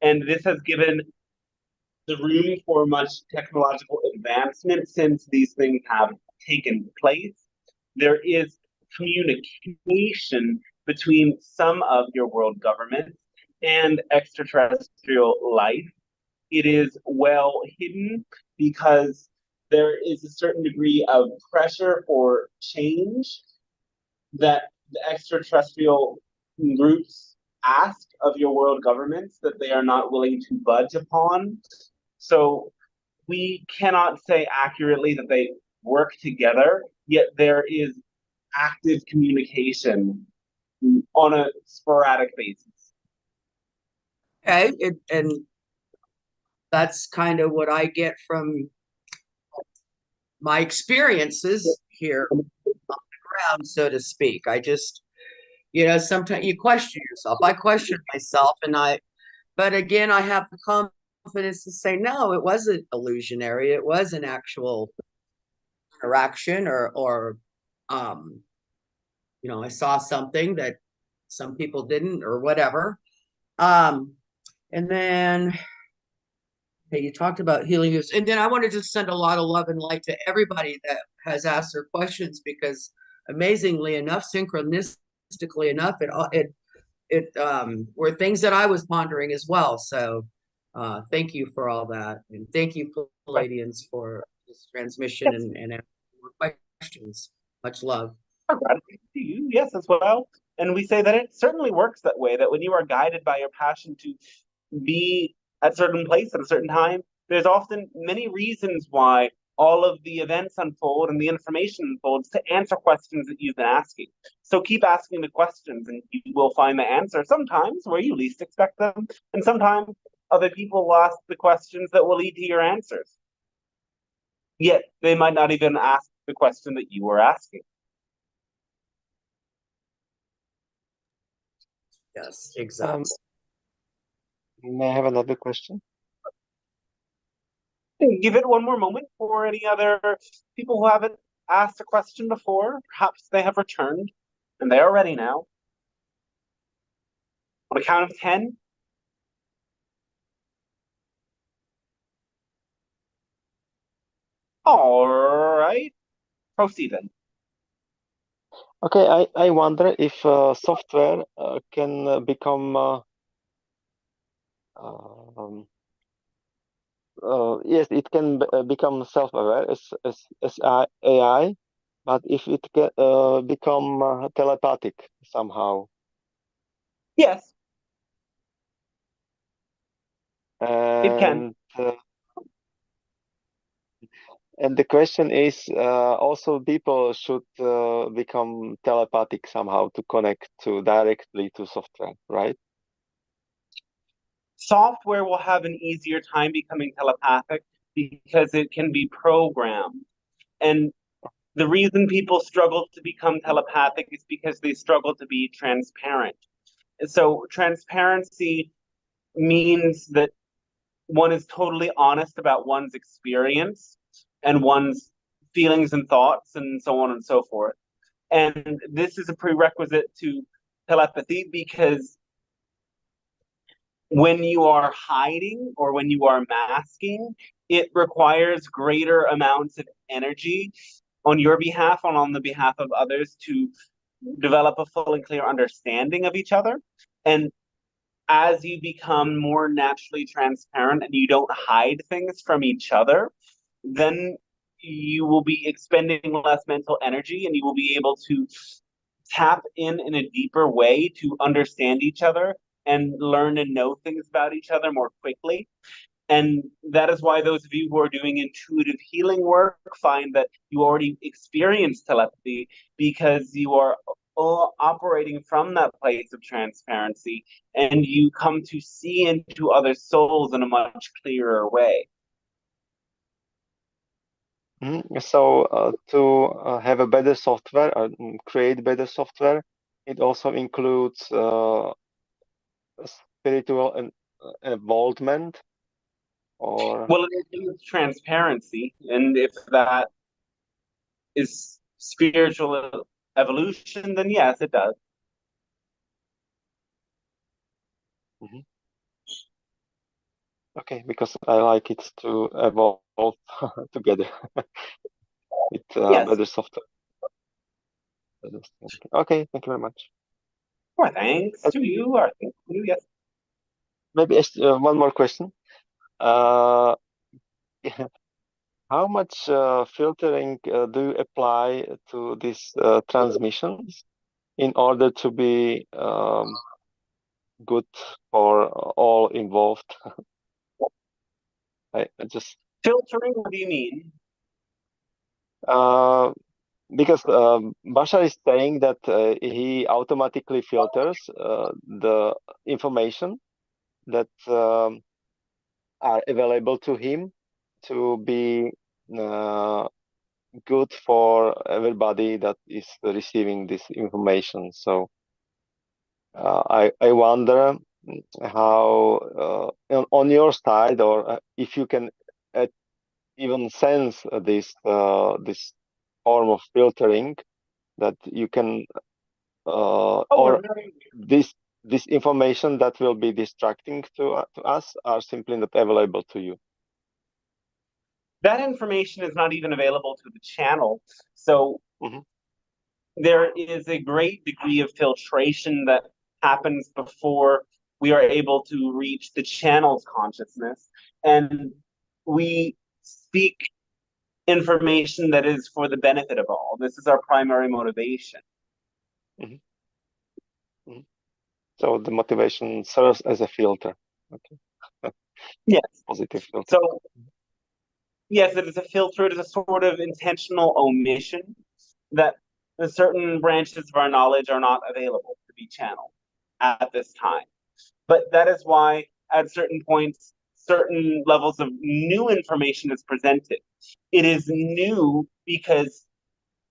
and this has given the room for much technological advancement since these things have taken place. There is communication between some of your world governments and extraterrestrial life. It is well hidden because there is a certain degree of pressure for change that the extraterrestrial groups ask of your world governments that they are not willing to budge upon. So we cannot say accurately that they work together, yet there is active communication on a sporadic basis. Okay, and that's kind of what I get from my experiences here on the ground, so to speak. I just, sometimes you question yourself. I question myself, but again, I have the confidence to say, no, it wasn't illusionary. It was an actual interaction, or I saw something that some people didn't, or whatever. And then, hey, you talked about healing us, and then I want to just send a lot of love and light to everybody that has asked their questions, because amazingly enough, synchronistically enough, it were things that I was pondering as well. So thank you for all that, and thank you, Pleiadians, for this transmission and more questions. Much love. Gratitude to you, yes, as well. And we say that it certainly works that way, that when you are guided by your passion to be at a certain place at a certain time, there's often many reasons why all of the events unfold and the information unfolds to answer questions that you've been asking. So keep asking the questions and you will find the answer sometimes where you least expect them. And sometimes other people will ask the questions that will lead to your answers. Yet they might not even ask the question that you were asking. Yes, exactly. May I have another question? Give it one more moment for any other people who haven't asked a question before. Perhaps they have returned and they are ready now. On a count of 10. All right. Proceed then. Okay, I wonder if software can become yes, it can become self-aware as AI, but if it can become telepathic somehow. Yes. It can. And the question is, also people should become telepathic somehow to connect directly to software, right? Software will have an easier time becoming telepathic because it can be programmed. And the reason people struggle to become telepathic is because they struggle to be transparent. So transparency means that one is totally honest about one's experience and one's feelings and thoughts and so on and so forth. And this is a prerequisite to telepathy because when you are hiding or when you are masking, it requires greater amounts of energy on your behalf and on the behalf of others to develop a full and clear understanding of each other. And as you become more naturally transparent and you don't hide things from each other, then you will be expending less mental energy and you will be able to tap in a deeper way to understand each other and learn and know things about each other more quickly. And that is why those of you who are doing intuitive healing work find that you already experience telepathy because you are operating from that place of transparency and you come to see into other souls in a much clearer way. So to have a better software or create better software, it also includes spiritual involvement, or Well, it includes transparency, and if that is spiritual evolution, then yes, it does. okay, because I like it to evolve together with Yes. better software. Okay, thank you very much. Well, thanks to you, or thanks to you, yes. Maybe one more question. How much filtering do you apply to these transmissions in order to be good for all involved? I just Filtering, what do you mean? because Bashar is saying that he automatically filters the information that are available to him to be good for everybody that is receiving this information. So I wonder how on your side, or if you can even sense this this form of filtering that you can or this information that will be distracting to us are simply not available to you. That information is not even available to the channel. So there is a great degree of filtration that happens before we are able to reach the channel's consciousness. And we speak information that is for the benefit of all. This is our primary motivation. So the motivation serves as a filter. Okay. Yes. Positive filter. So yes, it is a filter. It is a sort of intentional omission that certain branches of our knowledge are not available to be channeled at this time. But that is why at certain points, certain levels of new information is presented. It is new because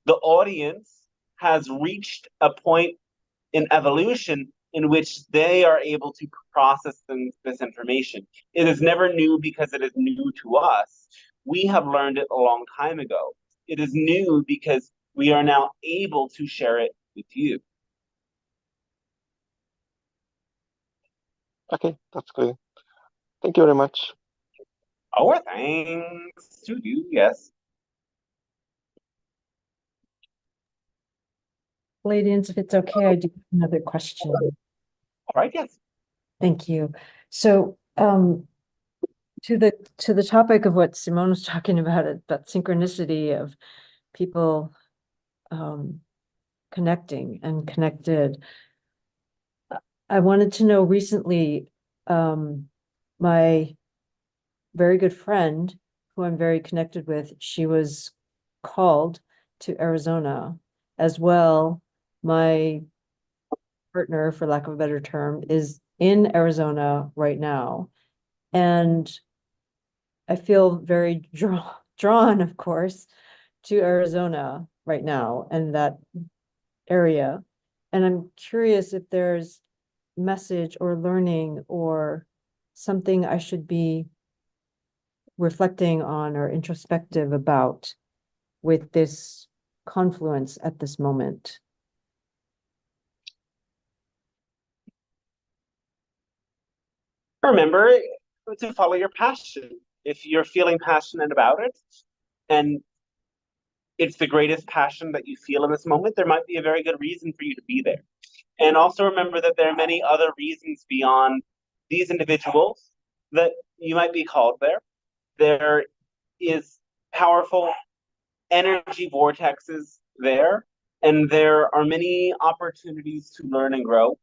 the audience has reached a point in evolution in which they are able to process this information. It is never new because it is new to us. We have learned it a long time ago. It is new because we are now able to share it with you. Okay, that's clear. Thank you very much. Our thanks to you, yes. Pleiadians, if it's okay, I do have another question. All right, yes. Thank you. So, to the topic of what Simone was talking about synchronicity of people connecting and connected. I wanted to know recently, my very good friend, who I'm very connected with, she was called to Arizona as well. My partner, for lack of a better term, is in Arizona right now. And I feel very drawn, of course, to Arizona right now and that area. And I'm curious if there's message or learning or something I should be reflecting on or introspective about with this confluence at this moment. Remember to follow your passion. If you're feeling passionate about it, and it's the greatest passion that you feel in this moment, there might be a very good reason for you to be there. And also remember that there are many other reasons beyond these individuals that you might be called there. There is powerful energy vortexes there, and there are many opportunities to learn and grow.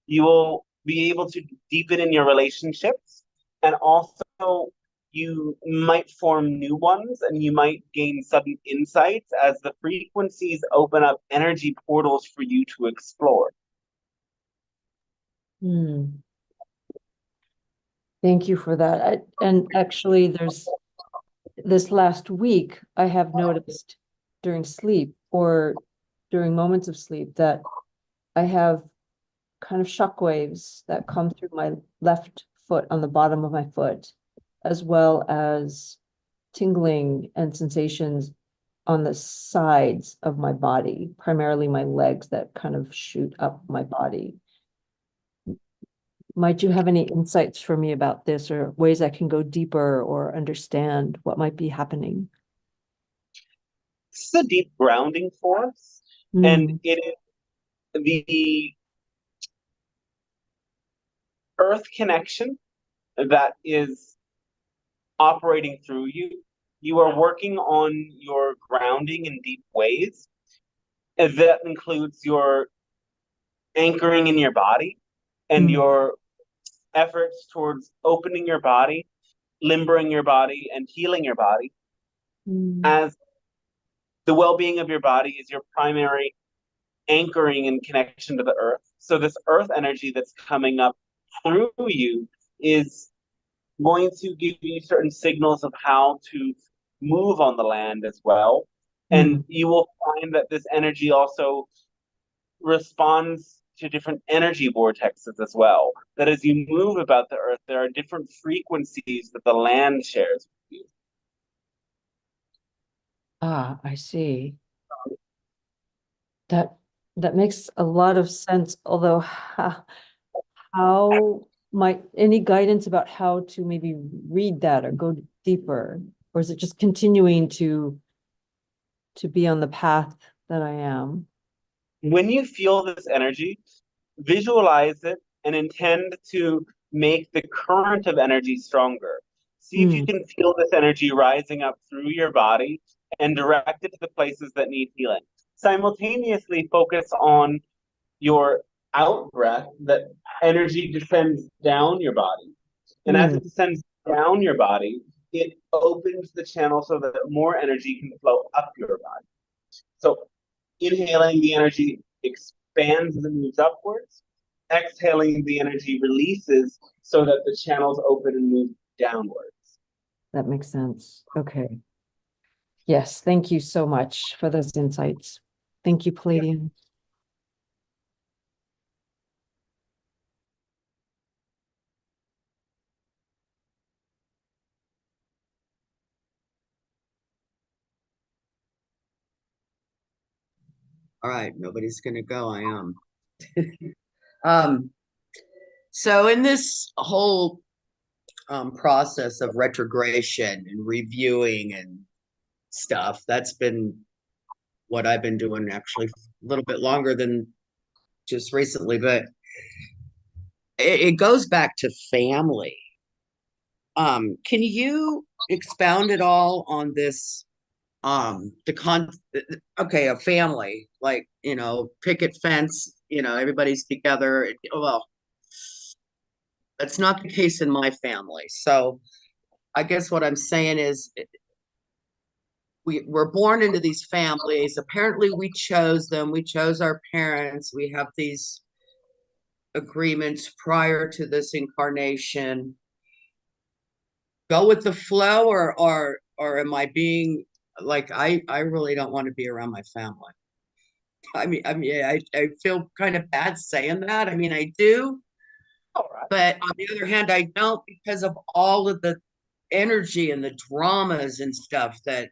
You will be able to deepen in your relationships, and also you might form new ones, and you might gain sudden insights as the frequencies open up energy portals for you to explore. Thank you for that. And actually, there's this last week, I have noticed during sleep or during moments of sleep that I have kind of shock waves that come through my left foot on the bottom of my foot, as well as tingling and sensations on the sides of my body, primarily my legs that kind of shoot up my body. Might you have any insights for me about this or ways I can go deeper or understand what might be happening? This is a deep grounding force, and it is the earth connection that is operating through you. You are working on your grounding in deep ways. And that includes your anchoring in your body and your efforts towards opening your body, limbering your body, and healing your body. As the well-being of your body is your primary anchoring and connection to the earth. So this earth energy that's coming up through you is going to give you certain signals of how to move on the land as well. And you will find that this energy also responds to different energy vortexes as well. That as you move about the earth, there are different frequencies that the land shares with you. Ah, I see. That makes a lot of sense, although how might any guidance about how to maybe read that or go deeper? Or is it just continuing to be on the path that I am? When you feel this energy, visualize it and intend to make the current of energy stronger. See if you can feel this energy rising up through your body and direct it to the places that need healing. Simultaneously focus on your out breath, that energy descends down your body. And as it descends down your body, it opens the channel so that more energy can flow up your body. So inhaling, the energy expands and moves upwards. Exhaling, the energy releases so that the channels open and move downwards. That makes sense. Okay. Yes, thank you so much for those insights. Thank you, Pleiadian. All right, nobody's gonna go. I am. So in this whole process of retrogression and reviewing and stuff, that's been what I've been doing actually a little bit longer than just recently, but it goes back to family. Can you expound at all on this? Okay, a family, like, picket fence, everybody's together. Well, That's not the case in my family. So I guess what I'm saying is we're born into these families. Apparently we chose them. We chose our parents. We have these agreements prior to this incarnation. Go with the flow, or am I being like, I really don't want to be around my family. I feel kind of bad saying that. I mean, I do, All right. but on the other hand, I don't, because of all of the energy and the dramas and stuff that,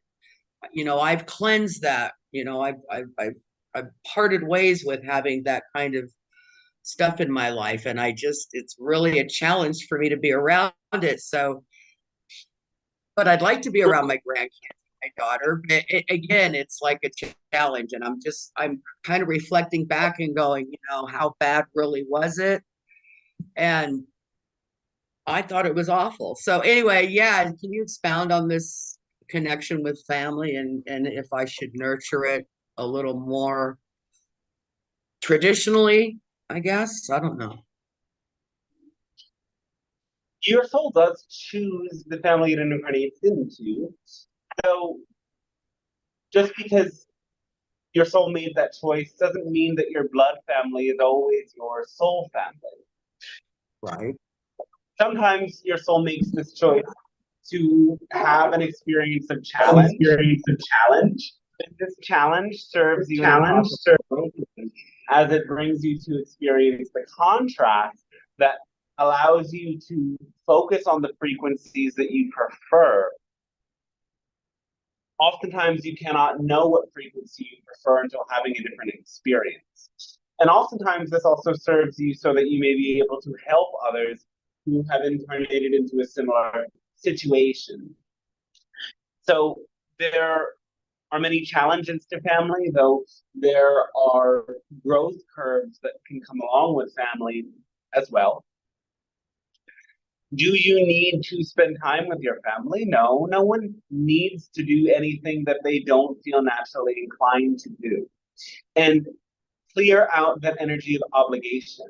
I've cleansed that. I've parted ways with having that kind of stuff in my life, and it's really a challenge for me to be around it. So, but I'd like to be around my grandkids, my daughter. But again, it's like a challenge, and I'm kind of reflecting back and going, how bad really was it? And I thought it was awful. So anyway, yeah, can you expound on this connection with family, and if I should nurture it a little more traditionally, I guess? I don't know. Your soul does choose the family it incarnates into. So just because your soul made that choice doesn't mean that your blood family is always your soul family. Right. Sometimes your soul makes this choice to have an experience of challenge. And this challenge serves you in a positive way, as it brings you to experience the contrast that allows you to focus on the frequencies that you prefer. Oftentimes you cannot know what frequency you prefer until having a different experience. And oftentimes this also serves you so that you may be able to help others who have incarnated into a similar situation. So there are many challenges to family, though there are growth curves that can come along with family as well. Do you need to spend time with your family? No, no one needs to do anything that they don't feel naturally inclined to do. And clear out that energy of obligation.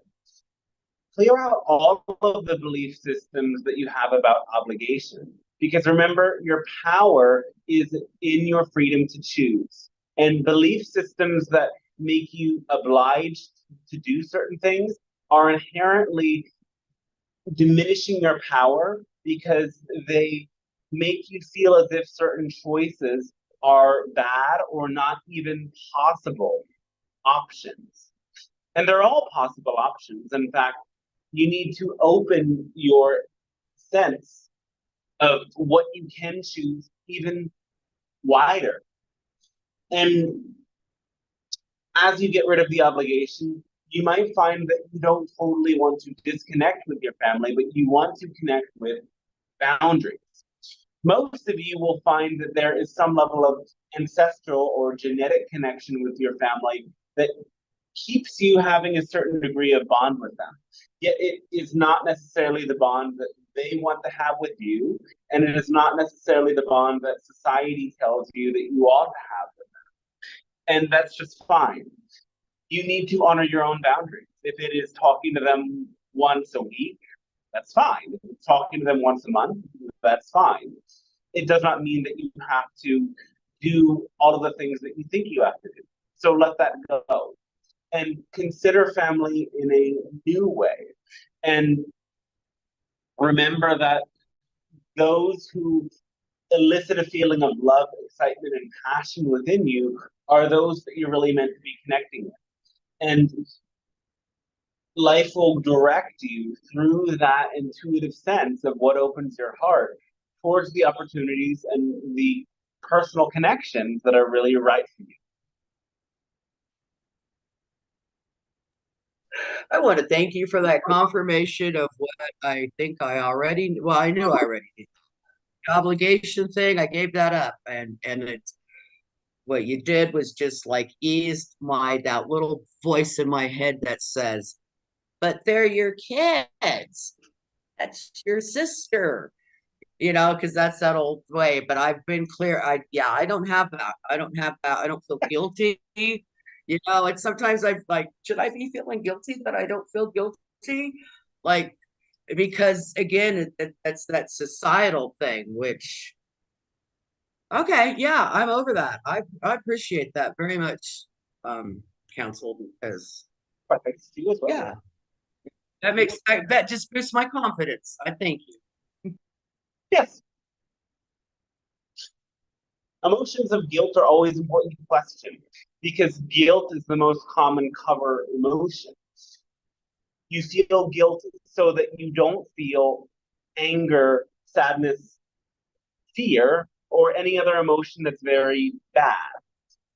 Clear out all of the belief systems that you have about obligation. Because remember, your power is in your freedom to choose. And belief systems that make you obliged to do certain things are inherently diminishing your power, because they make you feel as if certain choices are bad or not even possible options. And they're all possible options. In fact, you need to open your sense of what you can choose even wider. And as you get rid of the obligation, you might find that you don't totally want to disconnect with your family, but you want to connect with boundaries. Most of you will find that there is some level of ancestral or genetic connection with your family that keeps you having a certain degree of bond with them. Yet it is not necessarily the bond that they want to have with you, and it is not necessarily the bond that society tells you that you ought to have with them. And that's just fine. You need to honor your own boundaries. If it is talking to them once a week, that's fine. If it's talking to them once a month, that's fine. It does not mean that you have to do all of the things that you think you have to do. So let that go. And consider family in a new way. And remember that those who elicit a feeling of love, excitement, and passion within you are those that you're really meant to be connecting with. And life will direct you through that intuitive sense of what opens your heart towards the opportunities and the personal connections that are really right for you. I want to thank you for that confirmation of what I think I already, well, I knew I already did. The obligation thing, I gave that up, and it's what you did was just like eased that little voice in my head that says, but they're your kids. That's your sister, because that's that old way. But I've been clear. I don't have that. I don't have that. I don't feel guilty. And sometimes I'm like, should I be feeling guilty that I don't feel guilty? Like, because again, that's that societal thing, which, okay, yeah, I'm over that. I appreciate that very much, counsel, because Perfect. You as well. yeah, that just boosts my confidence. I thank you. Yes. Emotions of guilt are always important to question because guilt is the most common cover emotion. You feel guilt so that you don't feel anger, sadness, fear, or any other emotion that's very bad.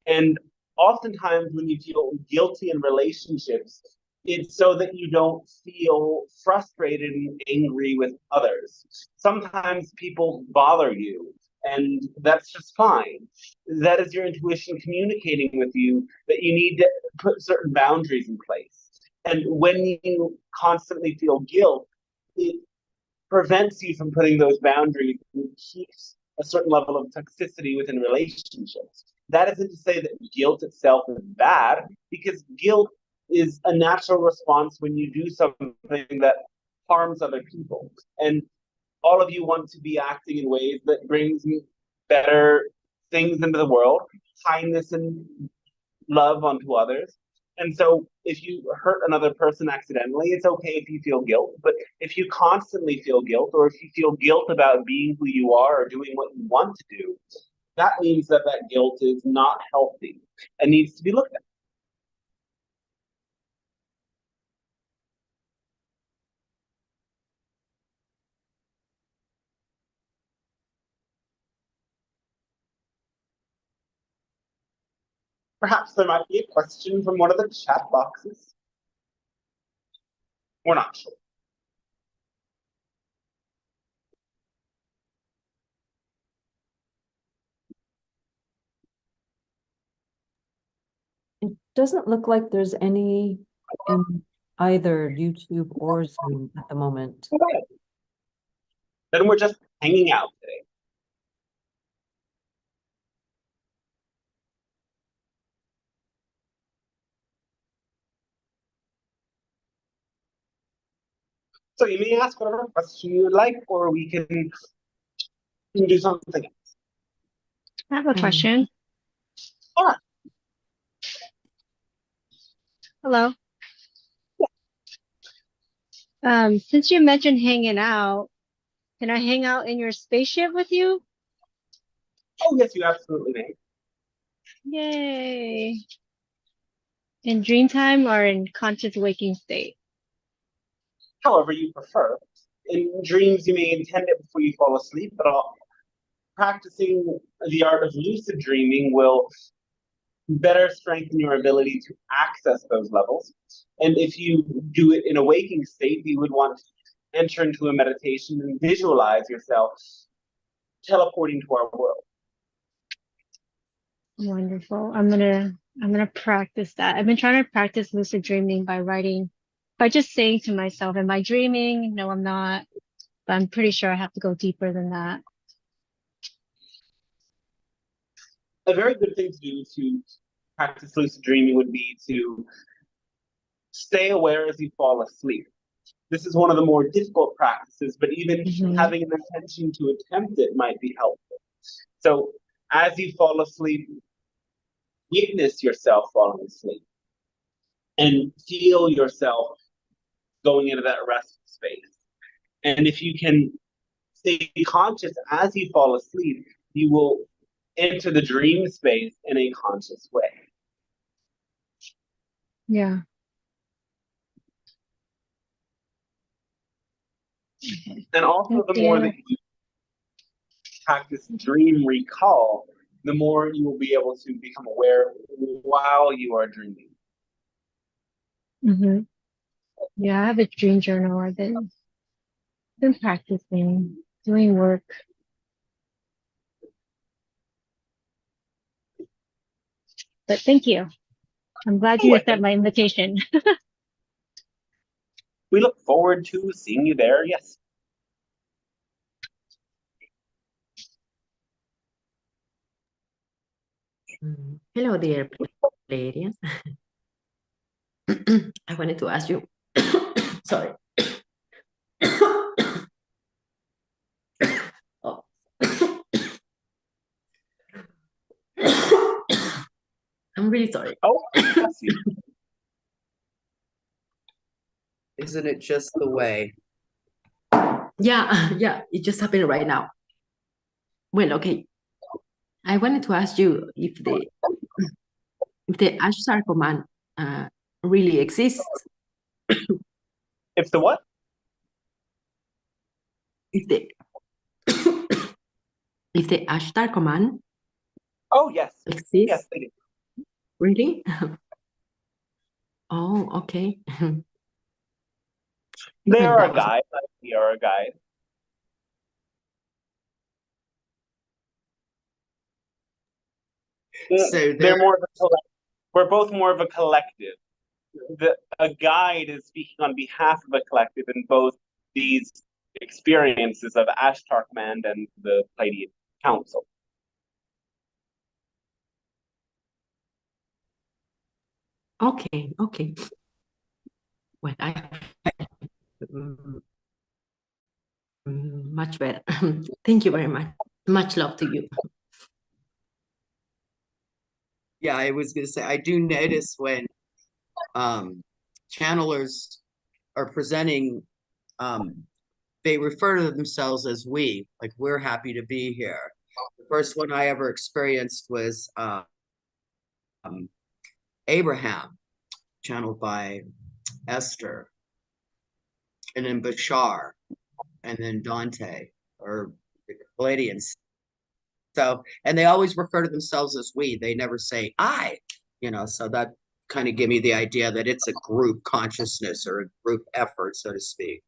And oftentimes, when you feel guilty in relationships, it's so that you don't feel frustrated and angry with others. Sometimes people bother you, and that's just fine. That is your intuition communicating with you that you need to put certain boundaries in place. And when you constantly feel guilt, it prevents you from putting those boundaries and keeps a certain level of toxicity within relationships. That isn't to say that guilt itself is bad, because guilt is a natural response when you do something that harms other people. And all of you want to be acting in ways that brings better things into the world, kindness and love onto others. And so if you hurt another person accidentally, it's okay if you feel guilt. But if you constantly feel guilt, or if you feel guilt about being who you are or doing what you want to do, that means that that guilt is not healthy and needs to be looked at. Perhaps there might be a question from one of the chat boxes. We're not sure. It doesn't look like there's any in either YouTube or Zoom at the moment. Okay. Then we're just hanging out today. So you may ask whatever question you would like, or we can do something else. I have a question. All right. Hello. Since you mentioned hanging out, can I hang out in your spaceship with you? Oh, yes, you absolutely may. Yay. In dream time or in conscious waking state? However you prefer. In dreams, you may intend it before you fall asleep, but practicing the art of lucid dreaming will better strengthen your ability to access those levels. And if you do it in a waking state, you would want to enter into a meditation and visualize yourself teleporting to our world. Wonderful. I'm gonna practice that. I've been trying to practice lucid dreaming by writing, by just saying to myself, am I dreaming? No, I'm not. But I'm pretty sure I have to go deeper than that. A very good thing to do to practice lucid dreaming would be to stay aware as you fall asleep. This is one of the more difficult practices, but even having an intention to attempt it might be helpful. So as you fall asleep, witness yourself falling asleep and feel yourself going into that restful space. And if you can stay conscious as you fall asleep, you will enter the dream space in a conscious way. Yeah. And also, the more that you practice dream recall, the more you will be able to become aware while you are dreaming. Yeah, I have a dream journal. I've been practicing, doing work. But thank you. I'm glad you accepted my invitation. We look forward to seeing you there, yes. Hello, dear Pleiadians. I wanted to ask you, sorry, really sorry. Oh, bless you. Isn't it just the way? Yeah, yeah, it just happened right now. Well, okay. I wanted to ask you if the Ashtar command really exists. If the what? If the if the Ashtar command Oh, yes. exists, Yes, they do. really? Oh, okay. They Well, are that a was guide, like we are a guide. So They're there, more of a we're both more of a collective. A guide is speaking on behalf of a collective in both these experiences of Ashtar Command and the Pleiadian Council. okay, okay. Well, mm, much better. Thank you very much. Much love to you. yeah, I was gonna say, I do notice when channelers are presenting, they refer to themselves as we, like we're happy to be here. The first one I ever experienced was Abraham, channeled by Esther, and then Bashar, and then Dante, or the Pleiadians. So, and they always refer to themselves as we. They never say I, so that kind of give me the idea that it's a group consciousness or a group effort, so to speak.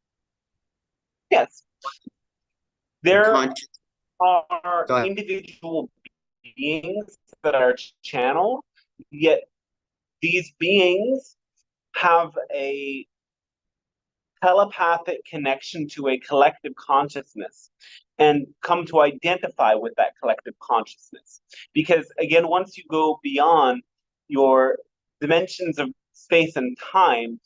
Yes, The there conscious, are Go ahead. individual beings that are channeled, yet these beings have a telepathic connection to a collective consciousness and come to identify with that collective consciousness. Because again, once you go beyond your dimensions of space and time,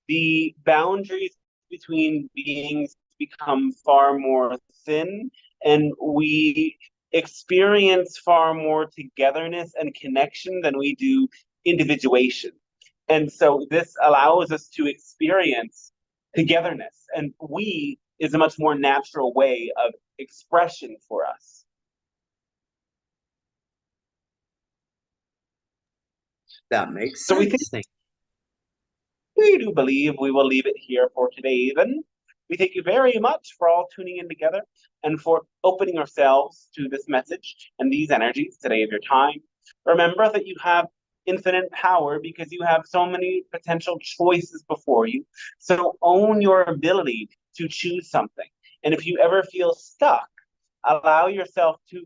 the boundaries between beings become far more thin, and we experience far more togetherness and connection than we do individuation. And so this allows us to experience togetherness, and we is a much more natural way of expression for us. That makes So we think sense. we do believe we will leave it here for today. Then we thank you very much for all tuning in together and for opening yourselves to this message and these energies today of your time. Remember that you have infinite power because you have so many potential choices before you. So own your ability to choose something. And if you ever feel stuck, allow yourself to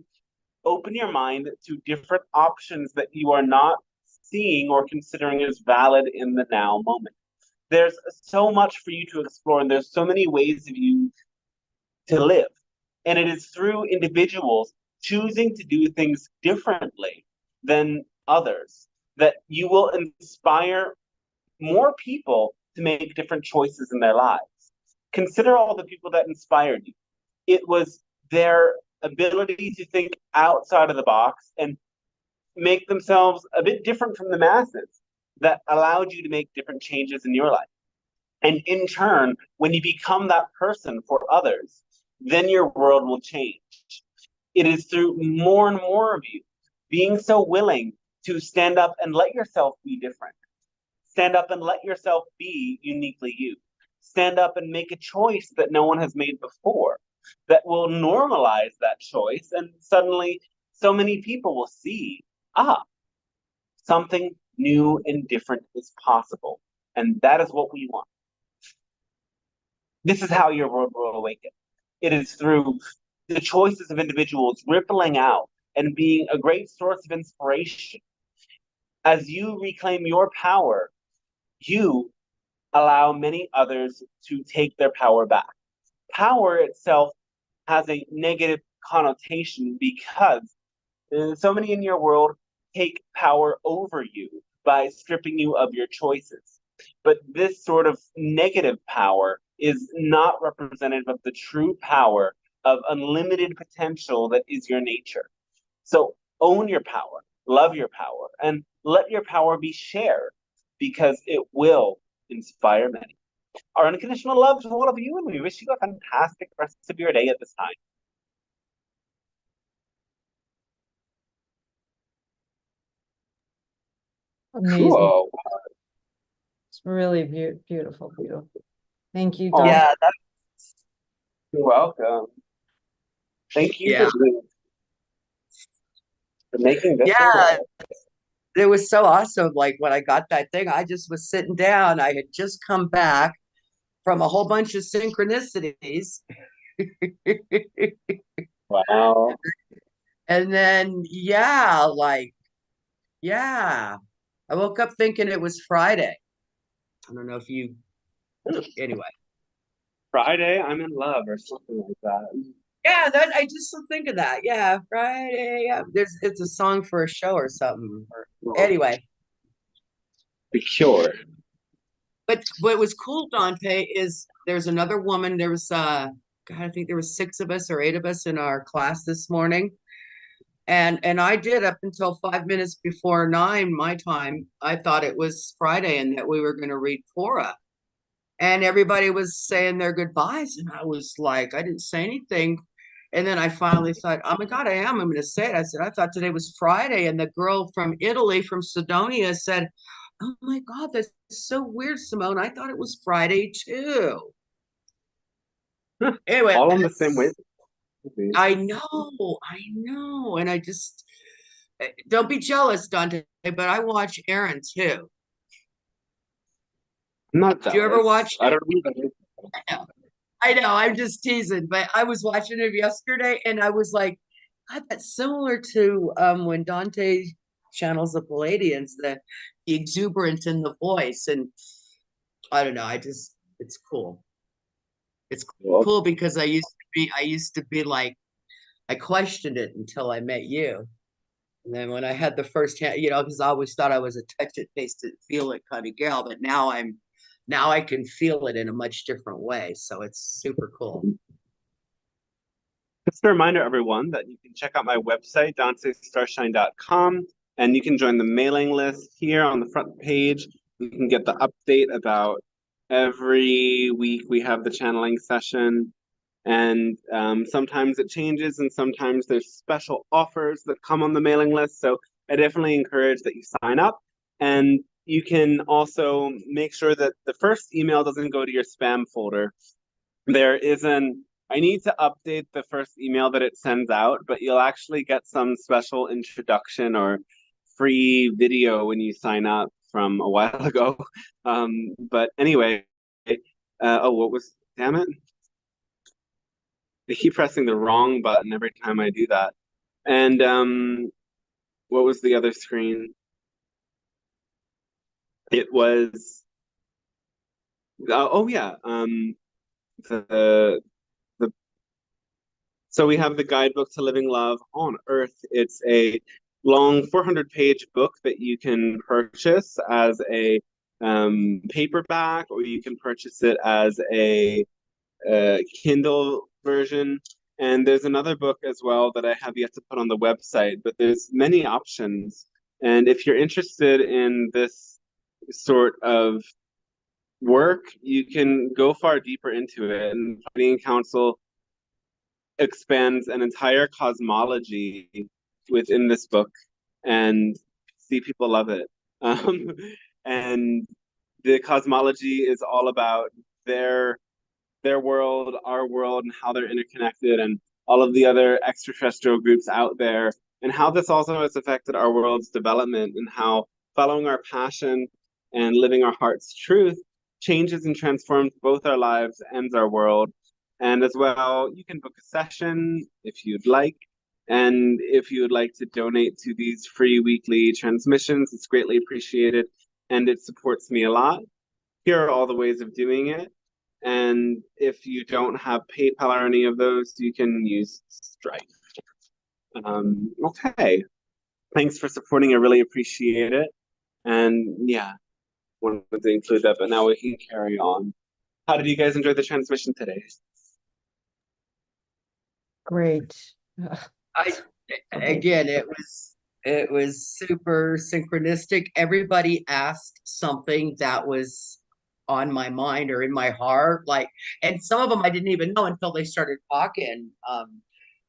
open your mind to different options that you are not seeing or considering as valid in the now moment. There's so much for you to explore, and there's so many ways of you to live. And it is through individuals choosing to do things differently than others that you will inspire more people to make different choices in their lives. Consider all the people that inspired you. It was their ability to think outside of the box and make themselves a bit different from the masses that allowed you to make different changes in your life. And in turn, when you become that person for others, then your world will change. It is through more and more of you being so willing to stand up and let yourself be different. Stand up and let yourself be uniquely you. Stand up and make a choice that no one has made before that will normalize that choice. And suddenly, so many people will see, something new and different is possible. And that is what we want. This is how your world will awaken. It is through the choices of individuals rippling out and being a great source of inspiration. As you reclaim your power, you allow many others to take their power back. Power itself has a negative connotation because so many in your world take power over you by stripping you of your choices. But this sort of negative power is not representative of the true power of unlimited potential that is your nature. So own your power. love your power, and let your power be shared, because it will inspire many. Our unconditional love to all of you, and we wish you a fantastic rest of your day at this time. Amazing. Cool. It's really beautiful, beautiful. Thank you, Oh, Don. Yeah, You're welcome. Thank you Yeah. for making this. yeah, it was so awesome. Like when I got that thing, I just was sitting down. I had just come back from a whole bunch of synchronicities. Wow. And then, yeah, I woke up thinking it was Friday. I don't know if you, anyway. Friday, I'm in love, or something like that. Yeah, that I just was thinking that. Yeah, Friday. Yeah, it's a song for a show or something. Anyway, The Cure. but what was cool, Dante, is there's another woman. There was God, I think there was 6 of us or 8 of us in our class this morning. And I did up until 5 minutes before 9 my time. I thought it was Friday and that we were going to read Torah. And everybody was saying their goodbyes. And I was like, I didn't say anything. And then I finally thought, oh my God, I'm going to say it. I said, I thought today was Friday. And the girl from Italy, from Sidonia, said, oh my God, that's so weird, Simone. I thought it was Friday too. Anyway, All on the same wave. I know. And I just, don't be jealous, Dante, but I watch Aaron too. I'm not Do you ever jealous. watch? I don't know. I know, I'm just teasing, but I was watching it yesterday and I was like, God, that's similar to when Dante channels the Pleiadians, the exuberance in the voice. And I don't know, it's cool. It's Well, cool because I used to be like, I questioned it until I met you. And then when I had the first hand, because I always thought I was a touch it, taste it, feel it kind of gal, but now I can feel it in a much different way. So it's super cool. just a reminder, everyone, that you can check out my website, dancestarshine.com, and you can join the mailing list here on the front page. You can get the update about every week we have the channeling session. And sometimes it changes, and sometimes there's special offers that come on the mailing list. So I definitely encourage that you sign up. And you can also make sure that the first email doesn't go to your spam folder. I need to update the first email that it sends out, but you'll actually get some special introduction or free video when you sign up from a while ago. But anyway, damn it. I keep pressing the wrong button every time I do that. And what was the other screen? It was the so we have the guidebook to living love on Earth. It's a long 400-page book that you can purchase as a paperback, or you can purchase it as a Kindle version. And there's another book as well that I have yet to put on the website, but there's many options. And if you're interested in this sort of work, you can go far deeper into it. And Pleiadian Council expands an entire cosmology within this book, and see people love it. And the cosmology is all about their world, our world, and how they're interconnected, and all of the other extraterrestrial groups out there, and how this also has affected our world's development, and how following our passion and living our heart's truth changes and transforms both our lives and our world. And as well, you can book a session if you'd like. And if you would like to donate to these free weekly transmissions, it's greatly appreciated, and it supports me a lot. Here are all the ways of doing it. And if you don't have PayPal or any of those, you can use Stripe. Okay. Thanks for supporting. I really appreciate it. And yeah, wanted to include that, but now we can carry on. How did you guys enjoy the transmission today? Great. Again, it was It was super synchronistic. Everybody asked something that was on my mind or in my heart. Like, and some of them I didn't even know until they started talking.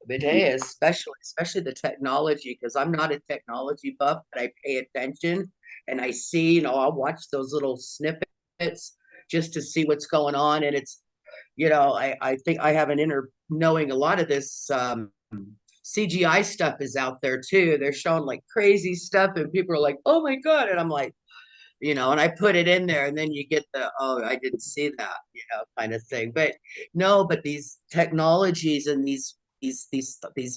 But hey, especially the technology, because I'm not a technology buff, but I pay attention and I see, I'll watch those little snippets just to see what's going on. And it's, I think I have an inner knowing a lot of this CGI stuff is out there too. They're showing like crazy stuff and people are like, oh my God. And I'm like, and I put it in there and then you get the, oh, I didn't see that, kind of thing. But no, but these technologies and these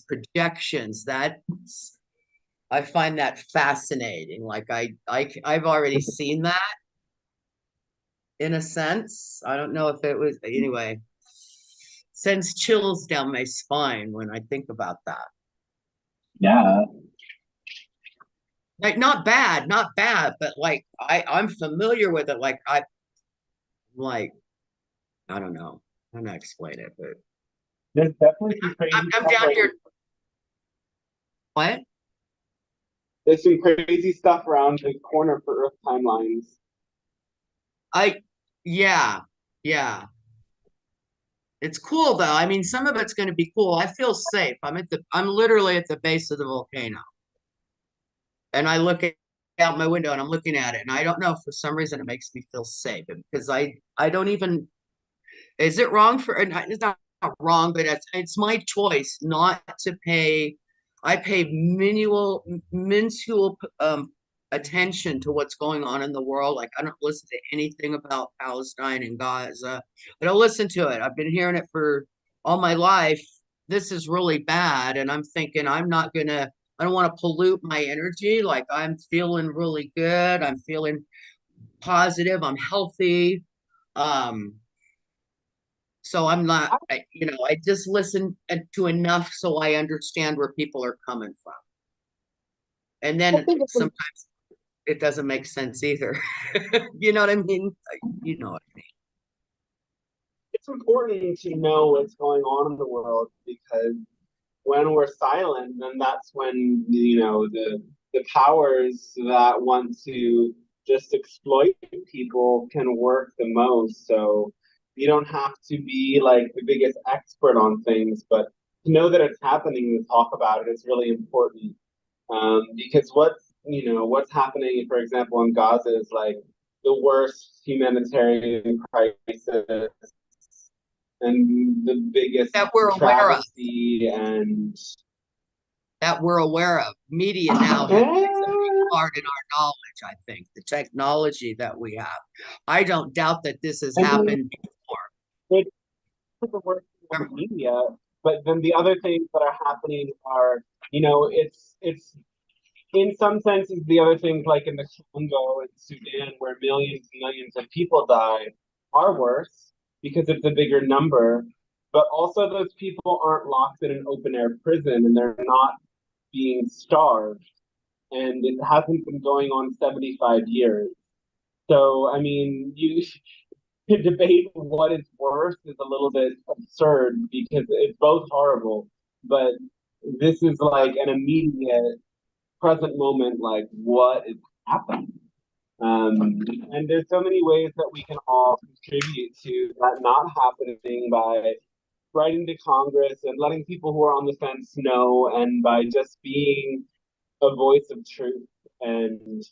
projections, that I find that fascinating. Like I've already seen that in a sense. I don't know if it was, anyway, sends chills down my spine when I think about that. Yeah. Like not bad, but like I'm familiar with it. Like I don't know how to explain it, but There's definitely some crazy I'm stuff down right here. What? There's some crazy stuff around the corner for Earth timelines. Yeah. It's cool though. I mean, some of it's going to be cool. I feel safe. I'm literally at the base of the volcano. And I look out my window and I'm looking at it. And I don't know, for some reason it makes me feel safe because I don't even, is it wrong for, it's not wrong, but it's my choice not to pay. I pay minuscule attention to what's going on in the world. Like I don't listen to anything about Palestine and Gaza. I don't listen to it. I've been hearing it for all my life. This is really bad. And I'm thinking I don't want to pollute my energy. Like I'm feeling really good. I'm feeling positive. I'm healthy. So I'm not, I just listen to enough so I understand where people are coming from. And then sometimes it doesn't make sense either. You know what I mean? You know what I mean. It's important to know what's going on in the world because when we're silent, then that's when the powers that want to just exploit people can work the most. So you don't have to be like the biggest expert on things, but to know that it's happening and talk about it is really important. Because what's happening, for example, in Gaza is like the worst humanitarian crisis and the biggest that we're travesty and that we're aware of. Media now has a big part in our knowledge, I think. The technology that we have. I don't doubt that this has happened before. It's the worst in the media, but then the other things that are happening are, it's in some senses the other things like in the Congo and Sudan where millions and millions of people die are worse because it's a bigger number. But also those people aren't locked in an open air prison and they're not being starved. And it hasn't been going on 75 years. So, I mean, to debate what is worse is a little bit absurd because it's both horrible. But this is like an immediate present moment, like what is happening. And there's so many ways that we can all contribute to that not happening by writing to Congress and letting people who are on the fence know, and by just being a voice of truth. And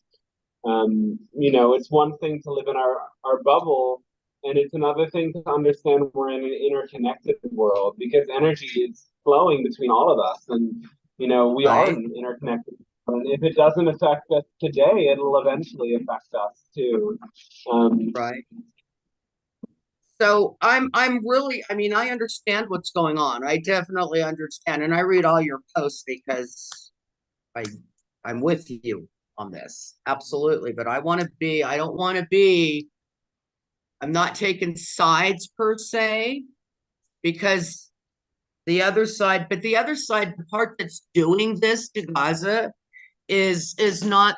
it's one thing to live in our bubble, and it's another thing to understand we're in an interconnected world because energy is flowing between all of us, and we are interconnected. And if it doesn't affect us today, it'll eventually affect us too. Right. So I'm really, I mean, I understand what's going on. I definitely understand. And I read all your posts because I'm with you on this. Absolutely. But I don't want to be, I'm not taking sides per se, because the other side, the part that's doing this to Gaza is not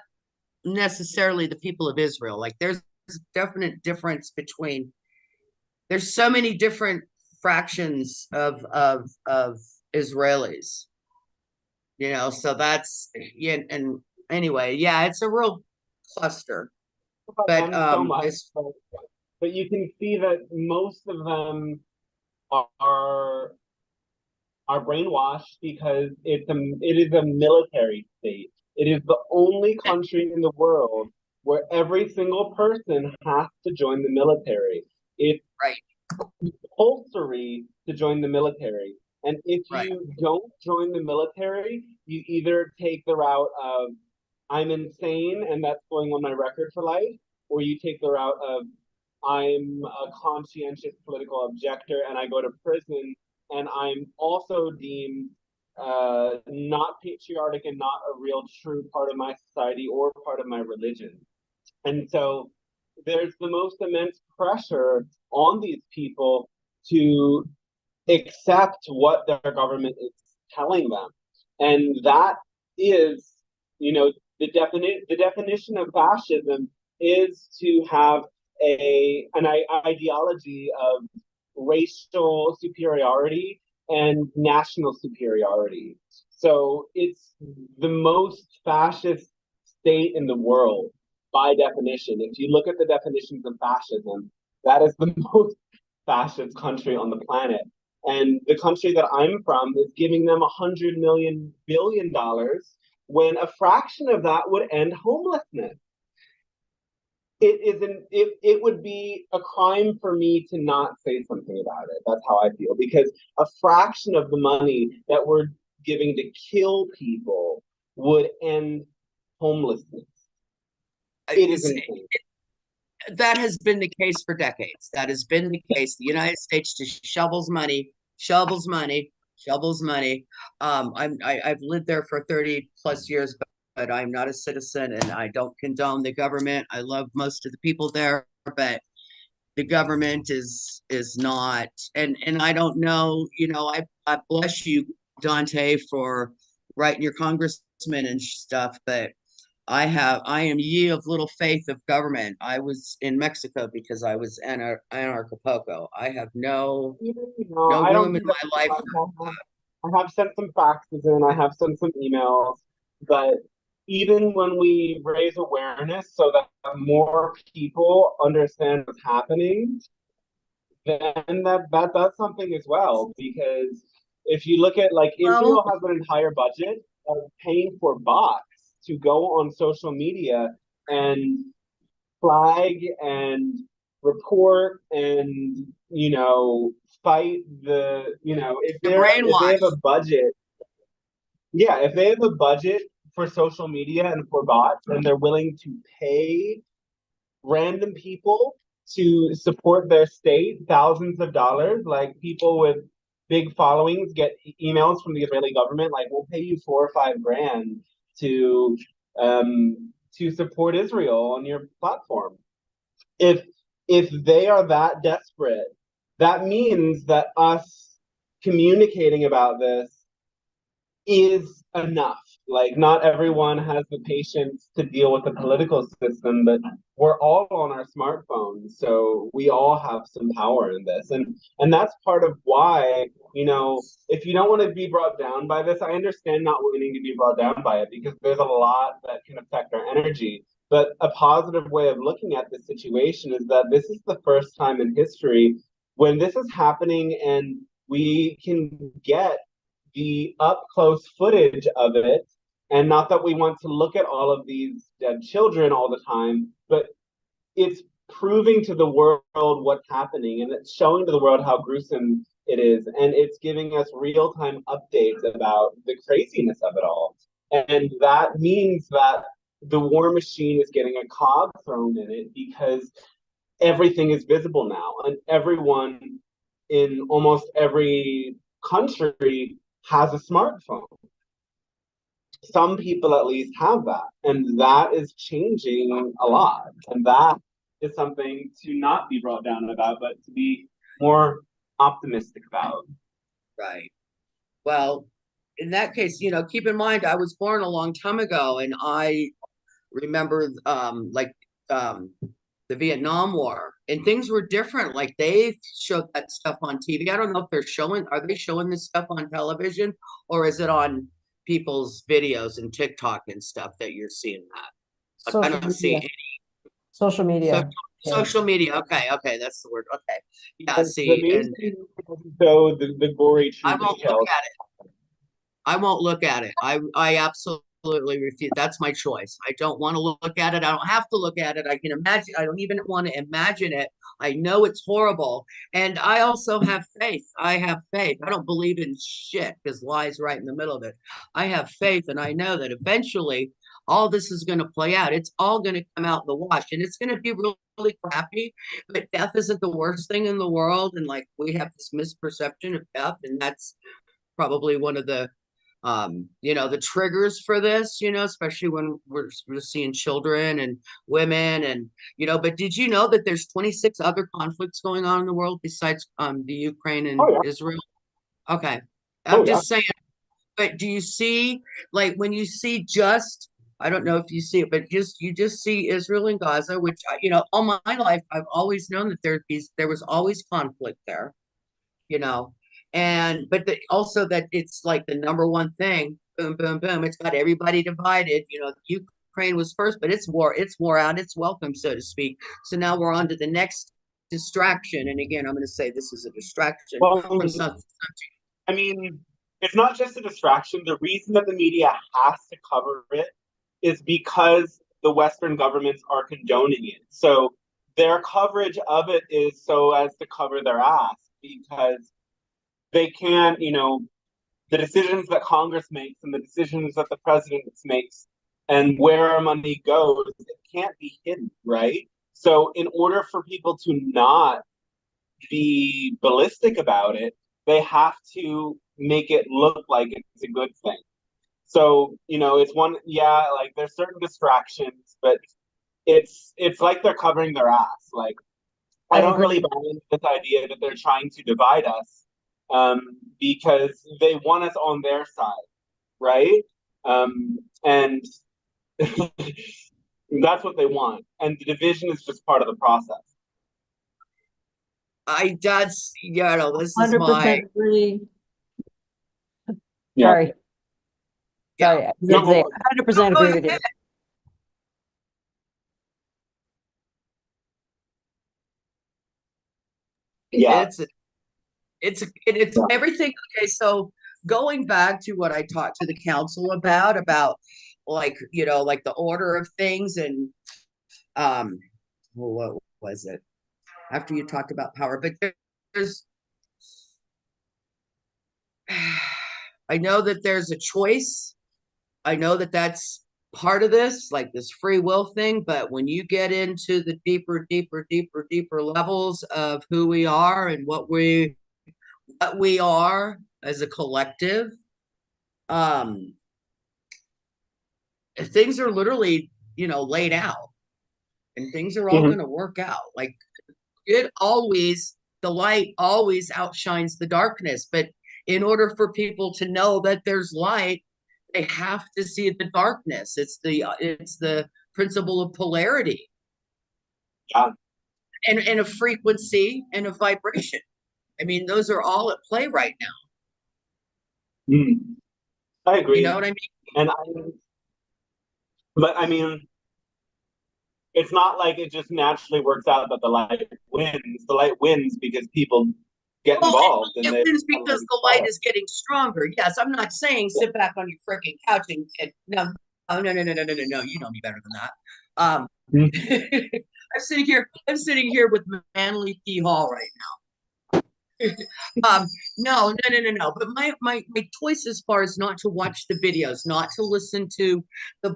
necessarily the people of Israel. Like there's a definite difference between, there's so many different fractions of Israelis. You know, so that's, yeah, and anyway, yeah, it's a real cluster. About But them so much, but you can see that most of them are are brainwashed because it is a military state. It is the only country in the world where every single person has to join the military. It's right, compulsory to join the military. And if right, you don't join the military, you either take the route of I'm insane and that's going on my record for life, or you take the route of I'm a conscientious political objector and I go to prison and I'm also deemed not patriotic and not a real true part of my society or part of my religion. And so there's the most immense pressure on these people to accept what their government is telling them. And that is, you know, the definition of fascism is to have an ideology of racial superiority and national superiority. So it's the most fascist state in the world by definition. If you look at the definitions of fascism, that is the most fascist country on the planet. And the country that I'm from is giving them $100 billion when a fraction of that would end homelessness. It would be a crime for me to not say something about it. That's how I feel, because a fraction of the money that we're giving to kill people would end homelessness. It is insane. That has been the case for decades. That has been the case. The United States just shovels money, shovels money, shovels money. I've lived there for 30 plus years, but I'm not a citizen and I don't condone the government. I love most of the people there, but the government is not, and I don't know, you know, I bless you, Dante, for writing your congressman and stuff, but I am ye of little faith of government. I was in Mexico because I was Anarchapulco. I have no I don't room do in that my life. I have sent some faxes in, I have sent some emails, but even when we raise awareness so that more people understand what's happening, then that's something as well. Because if you look at, like, Well, Israel has an entire budget of paying for bots to go on social media and flag and report and, you know, fight the, you know, if the they brainwash. have a budget, yeah, if they have a budget for social media and for bots and they're willing to pay random people to support their state thousands of dollars, like people with big followings get emails from the Israeli government like, we'll pay you 4 or 5 grand to support Israel on your platform. If they are that desperate, that means that us communicating about this is enough. Like, not everyone has the patience to deal with the political system, but we're all on our smartphones, so we all have some power in this. And that's part of why, you know, if you don't want to be brought down by this, I understand not wanting to be brought down by it because there's a lot that can affect our energy. But a positive way of looking at this situation is that this is the first time in history when this is happening and we can get the up close footage of it. And not that we want to look at all of these dead children all the time, but it's proving to the world what's happening and it's showing to the world how gruesome it is. And it's giving us real time updates about the craziness of it all. And that means that the war machine is getting a cog thrown in it because everything is visible now and everyone in almost every country has a smartphone. Some people at least have that, and that is changing a lot. And that is something to not be brought down about, but to be more optimistic about. Right. Well, in that case, you know, keep in mind I was born a long time ago, and I remember the Vietnam War, and things were different. Like, they showed that stuff on TV. I don't know if are they showing this stuff on television, or is it on people's videos and TikTok and stuff that you're seeing that. I Social don't see media. Social media. Yeah. social media. Okay, that's the word. Okay. Yeah, The see, and mainstream doesn't show the gory true I won't details. look at it. I won't look at it. I absolutely refuse. That's my choice. I don't want to look at it. I don't have to look at it. I can imagine. I don't even want to imagine it. I know it's horrible. And I also have faith. I have faith. I don't believe in shit because lies right in the middle of it. I have faith and I know that eventually all this is going to play out. It's all going to come out in the wash and it's going to be really, really crappy. But death isn't the worst thing in the world. And like we have this misperception of death, and that's probably one of the the triggers for this, especially when we're seeing children and women and, but did you know that there's 26 other conflicts going on in the world besides the Ukraine and Oh, yeah. Israel? Okay. Oh, I'm yeah. just saying, but do you see, like when you see just, I don't know if you see it, but you just see Israel and Gaza, which, all my life, I've always known that there was always conflict there, you know, but also that it's like the number one thing, boom, boom, boom. It's got everybody divided. Ukraine was first, but it's wore out its welcome, so to speak. So now we're on to the next distraction. And again, I'm going to say this is a distraction Well, from something. I mean, it's not just a distraction. The reason that the media has to cover it is because the Western governments are condoning it. So their coverage of it is so as to cover their ass because they can't, the decisions that Congress makes and the decisions that the president makes and where our money goes, it can't be hidden, right? So in order for people to not be ballistic about it, they have to make it look like it's a good thing. So, it's like there's certain distractions, but it's like they're covering their ass. Like, I don't really buy into this idea that they're trying to divide us, because they want us on their side, right? And that's what they want. And the division is just part of the process. This is 100% my, agree. Yeah. Sorry. Yeah. Sorry, I was gonna say 100% agree with you. Yeah. It's everything. Okay, so going back to what I talked to the council about like like the order of things and what was it after you talked about power, but there's I know that there's a choice. I know that that's part of this, like this free will thing, but when you get into the deeper levels of who we are and what we are as a collective, things are literally, laid out and things are all going to work out. Like the light always outshines the darkness. But in order for people to know that there's light, they have to see the darkness. It's the principle of polarity. Yeah. And a frequency and a vibration. I mean, those are all at play right now. I agree. You know what I mean? But I mean, it's not like it just naturally works out that the light wins. The light wins because people get involved. It wins because the light is getting stronger. Yes, I'm not saying sit back on your freaking couch and no. You know me better than that. I'm sitting here with Manly P. Hall right now. No. But my choice as far as not to watch the videos, not to listen to the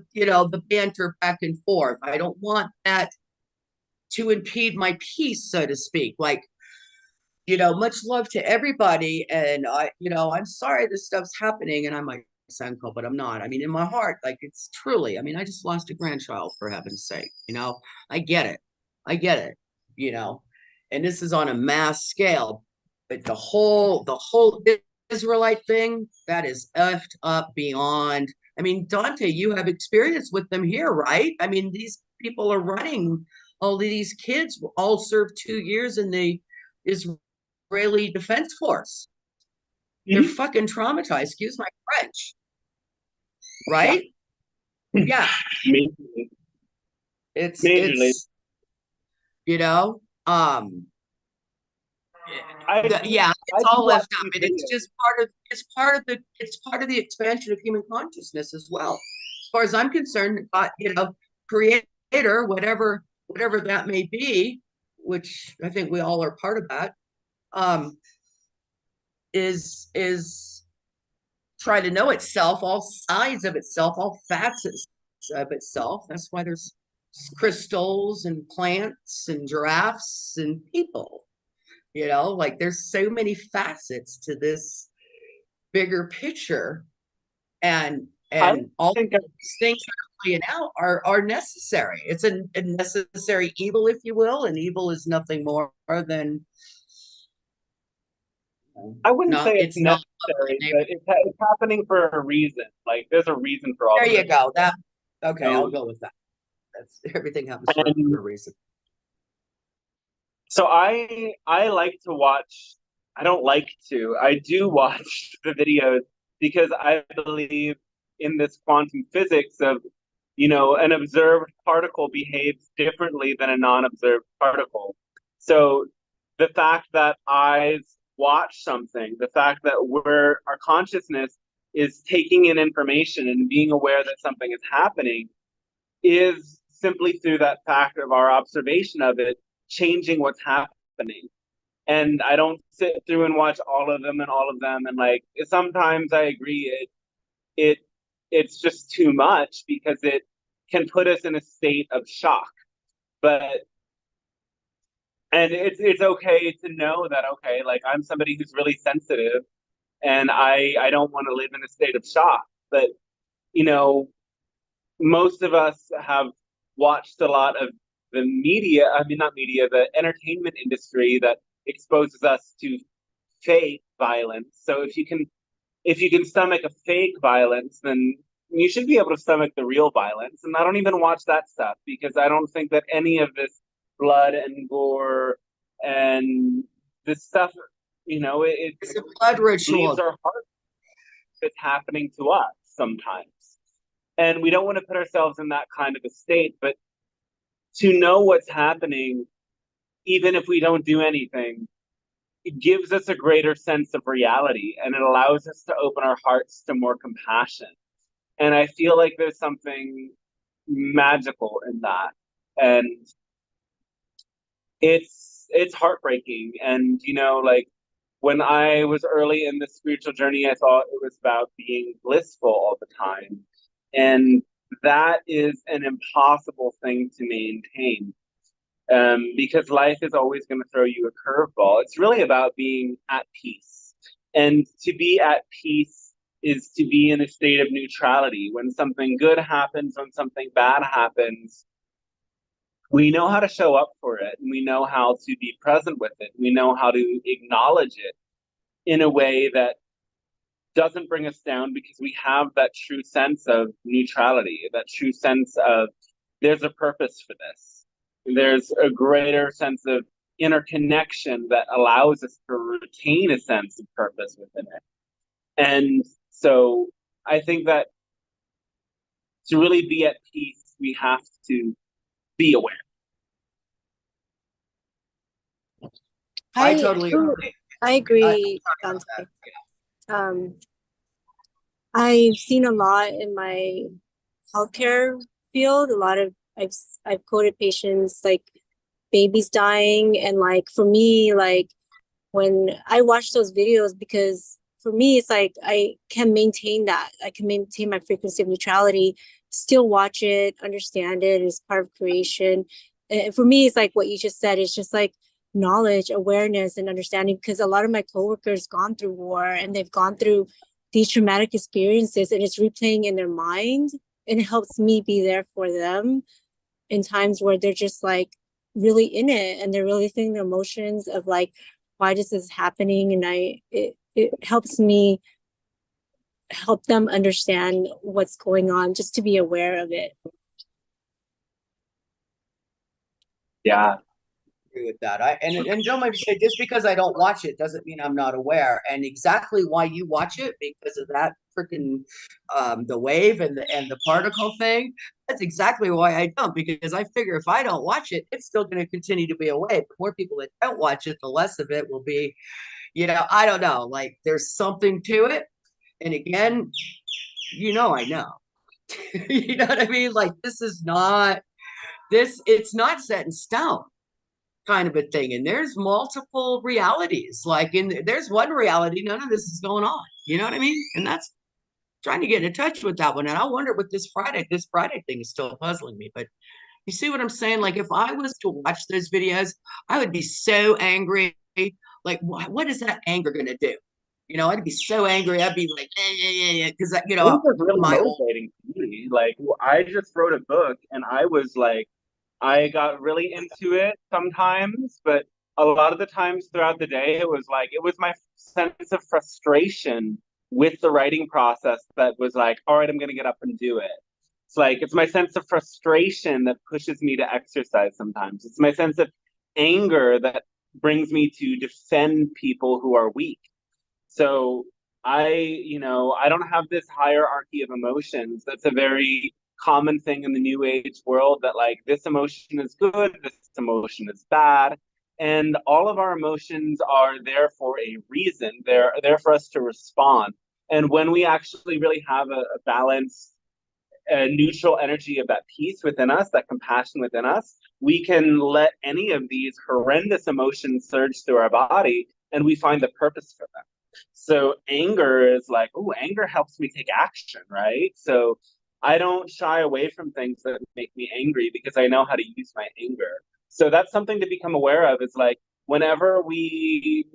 banter back and forth. I don't want that to impede my peace, so to speak. Like, much love to everybody. And I'm sorry this stuff's happening and I might sound cold, but I'm not. I mean, in my heart, like it's truly, I mean, I just lost a grandchild for heaven's sake, I get it. And this is on a mass scale, but the whole Israelite thing, that is effed up beyond. I mean, Dante, you have experience with them here, right? I mean, these people are running, all these kids all served 2 years in the Israeli Defense Force. They're fucking traumatized. Excuse my French. right? Yeah, Majorly. it's Majorly. you know, yeah, it's I do all watch left up, these and it's videos. just part of the expansion of human consciousness as well. As far as I'm concerned, you know, creator, whatever that may be, which I think we all are part of that, is try to know itself, all sides of itself, all facets of itself. That's why there's crystals and plants and giraffes and people. You know, like there's so many facets to this bigger picture, and I all think these things that are playing out are necessary. It's a necessary evil, if you will, and evil is nothing more than I wouldn't say it's not necessary, but it's happening for a reason. Like there's a reason for all there of you it. go. That okay, I'll Um, go with that. That's everything happens for and a reason. so I like to watch. I don't like to. I do watch the videos because I believe in this quantum physics of, you know, an observed particle behaves differently than a non-observed particle. So the fact that eyes watch something, the fact that our consciousness is taking in information and being aware that something is happening is simply through that fact of our observation of it changing what's happening. And I don't sit through and watch all of them, and like sometimes I agree it it's just too much because it can put us in a state of shock. But and it's okay to know that, okay, like I'm somebody who's really sensitive and I don't want to live in a state of shock. But you know, most of us have watched a lot of the media, I mean, not media, the entertainment industry that exposes us to fake violence. So if you can stomach a fake violence, then you should be able to stomach the real violence. And I don't even watch that stuff because I don't think that any of this blood and gore and this stuff, you know, It's a blood ritual. leaves our heart. It's happening to us sometimes. And we don't want to put ourselves in that kind of a state, but to know what's happening, even if we don't do anything, it gives us a greater sense of reality and it allows us to open our hearts to more compassion. And I feel like there's something magical in that. And it's heartbreaking. And you know, like when I was early in the spiritual journey, I thought it was about being blissful all the time. And that is an impossible thing to maintain, because life is always going to throw you a curveball. It's really about being at peace. And to be at peace is to be in a state of neutrality. When something good happens, when something bad happens, we know how to show up for it and we know how to be present with it. We know how to acknowledge it in a way that doesn't bring us down because we have that true sense of neutrality, that true sense of there's a purpose for this. There's a greater sense of interconnection that allows us to retain a sense of purpose within it. And so I think that to really be at peace, we have to be aware. I totally agree. I agree, Dante. I've seen a lot in my healthcare field. A lot of I've coded patients like babies dying, and like for me, like when I watch those videos, because for me it's like I can maintain that. I can maintain my frequency of neutrality, still watch it, understand it as part of creation. And for me, it's like what you just said. It's just like knowledge, awareness, and understanding. Because a lot of my coworkers gone through war and they've gone through these traumatic experiences, and it's replaying in their mind. And it helps me be there for them in times where they're just like really in it and they're really feeling the emotions of like, why this is happening. And it helps me help them understand what's going on, just to be aware of it. Yeah. agree with that. And don't maybe say just because I don't watch it doesn't mean I'm not aware. And exactly why you watch it because of that freaking the wave and the particle thing. That's exactly why I don't, because I figure if I don't watch it, it's still going to continue to be a wave. The more people that don't watch it, the less of it will be. I don't know. Like there's something to it. And again, I know. You know what I mean? Like it's not set in stone kind of a thing. And there's multiple realities. Like there's one reality, none of this is going on. You know what I mean? And that's trying to get in touch with that one. And I wonder what this Friday thing is still puzzling me. But you see what I'm saying? Like if I was to watch those videos, I would be so angry. Like what is that anger going to do? I'd be so angry. I'd be like, yeah, because It was really my old motivating to me. Like I just wrote a book, and I was like, I got really into it sometimes, but a lot of the times throughout the day, it was my sense of frustration with the writing process that was like, all right, I'm going to get up and do it. It's my sense of frustration that pushes me to exercise sometimes. It's my sense of anger that brings me to defend people who are weak. So I don't have this hierarchy of emotions. That's a very common thing in the new age world, that like this emotion is good, this emotion is bad. And all of our emotions are there for a reason. They're there for us to respond. And when we actually really have a balanced, neutral energy of that peace within us, that compassion within us, we can let any of these horrendous emotions surge through our body, and we find the purpose for them. So anger is like, oh, anger helps me take action, right? So I don't shy away from things that make me angry because I know how to use my anger. So that's something to become aware of. Is like whenever we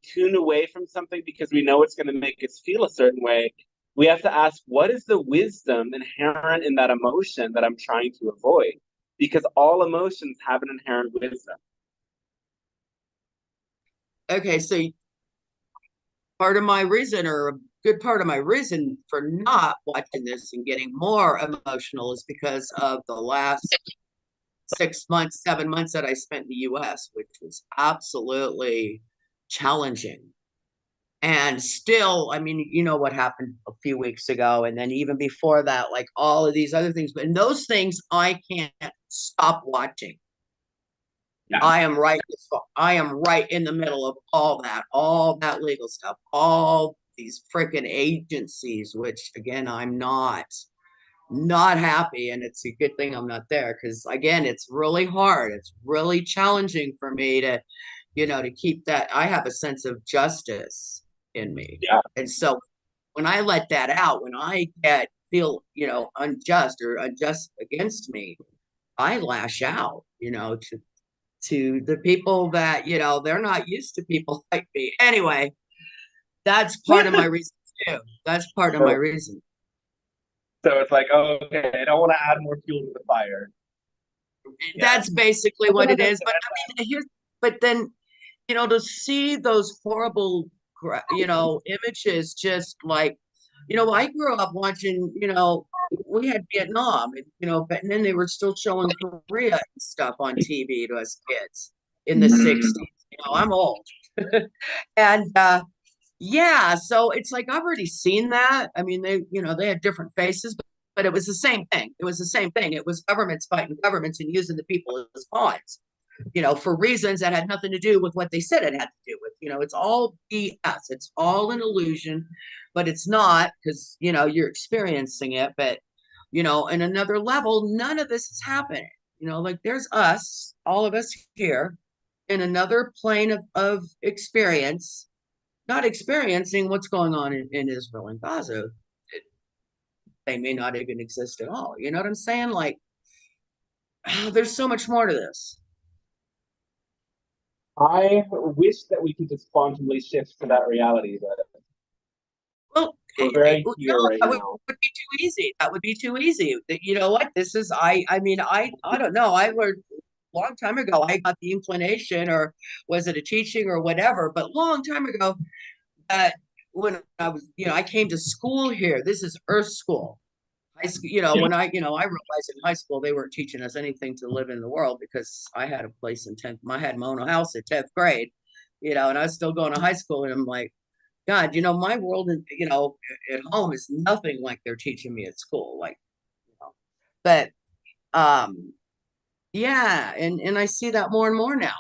tune away from something because we know it's going to make us feel a certain way, we have to ask, what is the wisdom inherent in that emotion that I'm trying to avoid? Because all emotions have an inherent wisdom. Okay, so part of my reason, or a good part of my reason for not watching this and getting more emotional, is because of the last 6 months, 7 months that I spent in the US, which was absolutely challenging. And still, I mean, you know what happened a few weeks ago, and then even before that, like all of these other things. But in those things, I can't stop watching. Yeah. I am right in the middle of all that legal stuff, all these freaking agencies, which again, I'm not happy. And it's a good thing I'm not there, because again, it's really hard. It's really challenging for me to, to keep that. I have a sense of justice in me. Yeah. And so when I let that out, when I feel, unjust against me, I lash out, to the people that, they're not used to people like me. Anyway, that's part of my reason too. That's part of my reason. So it's like, oh, okay, I don't want to add more fuel to the fire. That's basically what it is. But I mean, but then, to see those horrible, images, just like, I grew up watching, we had Vietnam, but then they were still showing Korea and stuff on TV to us kids in the 60s. I'm old. And yeah, so it's like I've already seen that. I mean, they had different faces, but it was the same thing. It was the same thing. It was governments fighting governments and using the people as pawns, for reasons that had nothing to do with what they said it had to do with. It's all BS. It's all an illusion, but it's not, because, you're experiencing it. But, in another level, none of this is happening. Like there's us, all of us here in another plane of experience, not experiencing what's going on in Israel and Gaza. They may not even exist at all. You know what I'm saying? Like, there's so much more to this. I wish that we could just quantumly shift to that reality, but well, we're very here right that now. would be too easy. That would be too easy. You know what? This is I mean, I don't know. I learned a long time ago. I got the inclination, or was it a teaching or whatever? But long time ago, that when I was, I came to school here. This is Earth School, when I realized in high school they weren't teaching us anything to live in the world, because I had a place in 10th, I had my own house at 10th grade, and I was still going to high school, and I'm like, God, my world, at home is nothing like they're teaching me at school. Like, but yeah, and I see that more and more now.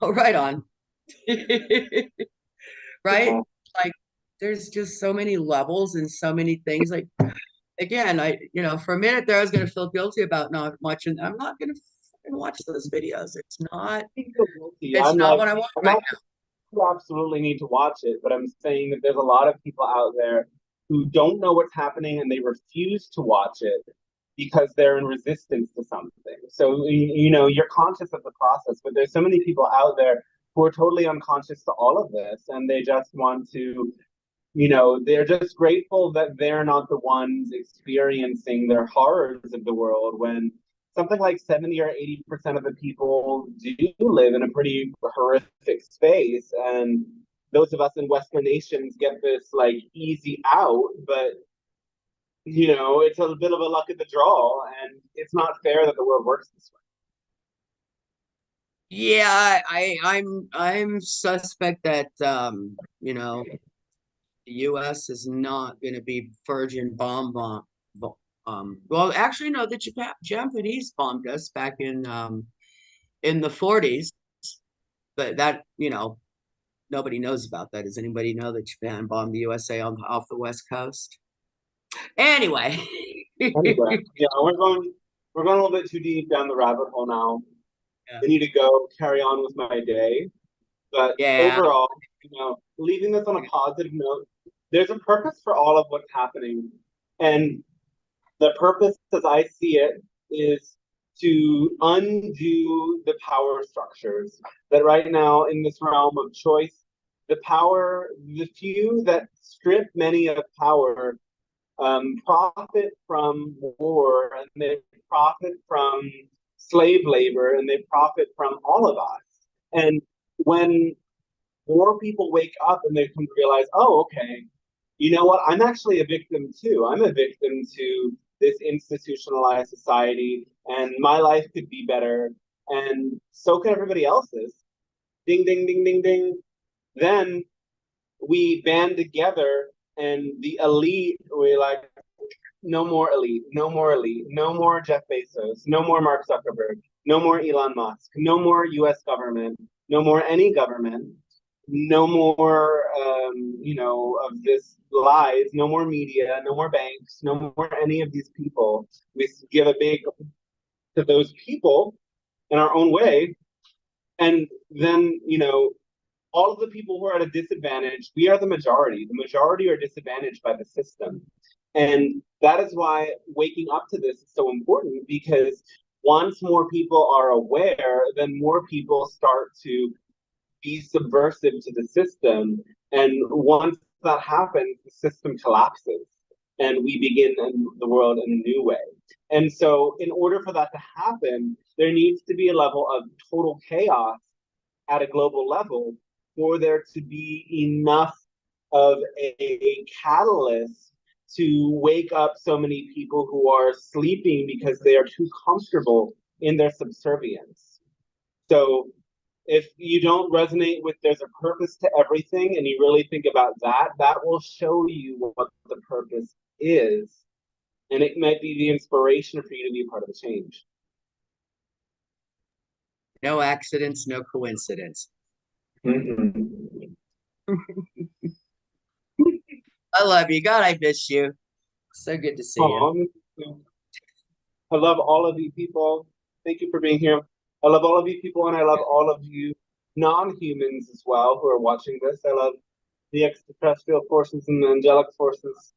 Oh, right on. Right? Like, there's just so many levels and so many things. Like, again, for a minute there, I was going to feel guilty about not watching. I'm not going to watch those videos. It's not what I want right now. You absolutely need to watch it, but I'm saying that there's a lot of people out there who don't know what's happening and they refuse to watch it because they're in resistance to something. So, you're conscious of the process, but there's so many people out there who are totally unconscious to all of this, and they just want to, they're just grateful that they're not the ones experiencing their horrors of the world, when something like 70 or 80% of the people do live in a pretty horrific space. And those of us in Western nations get this like easy out, but it's a bit of a luck of the draw, and it's not fair that the world works this way. Yeah, I'm suspect that the US is not going to be virgin bomb. Well, actually, no, the Japanese bombed us back in the 40s, but that, nobody knows about that. Does anybody know that Japan bombed the USA off the West Coast? Anyway. Anyway, yeah, we're going a little bit too deep down the rabbit hole now. Yeah. I need to go carry on with my day. But Yeah. overall, leaving this on a positive note, there's a purpose for all of what's happening. And the purpose, as I see it, is to undo the power structures that right now in this realm of choice, the few that strip many of power profit from war, and they profit from slave labor, and they profit from all of us. And when more people wake up and they come to realize, oh, okay, you know what? I'm actually a victim too. I'm a victim to this institutionalized society, and my life could be better, and so can everybody else's. Ding, ding, ding, ding, ding. Then we band together, and the elite, we're like, no more elite, no more elite, no more Jeff Bezos, no more Mark Zuckerberg, no more Elon Musk, no more US government, no more any government, no more, of this lies, no more media, no more banks, no more any of these people. We give a big to those people in our own way. And then, all of the people who are at a disadvantage, we are the majority. The majority are disadvantaged by the system. And that is why waking up to this is so important, because once more people are aware, then more people start to be subversive to the system. And once that happens, the system collapses and we begin the world in a new way. And so, in order for that to happen, there needs to be a level of total chaos at a global level for there to be enough of a catalyst to wake up so many people who are sleeping because they are too comfortable in their subservience. So if you don't resonate with there's a purpose to everything, and you really think about that, that will show you what the purpose is. And it might be the inspiration for you to be part of the change. No accidents, no coincidence. Mm-hmm. I love you. God, I miss you. So good to see you. I love all of you people. Thank you for being here. I love all of you people, and I love all of you non-humans as well who are watching this. I love the extraterrestrial forces and the angelic forces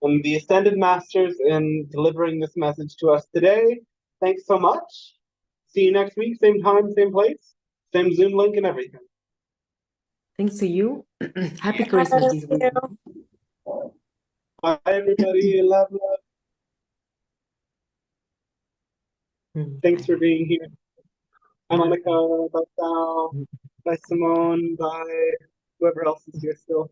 and the ascended masters in delivering this message to us today. Thanks so much. See you next week, same time, same place, same Zoom link and everything. Thanks to you. Happy Christmas this week. Bye, everybody. Love. Thanks for being here. Bye, Monica. Bye, Sal. Bye, Simone. Bye, whoever else is here still.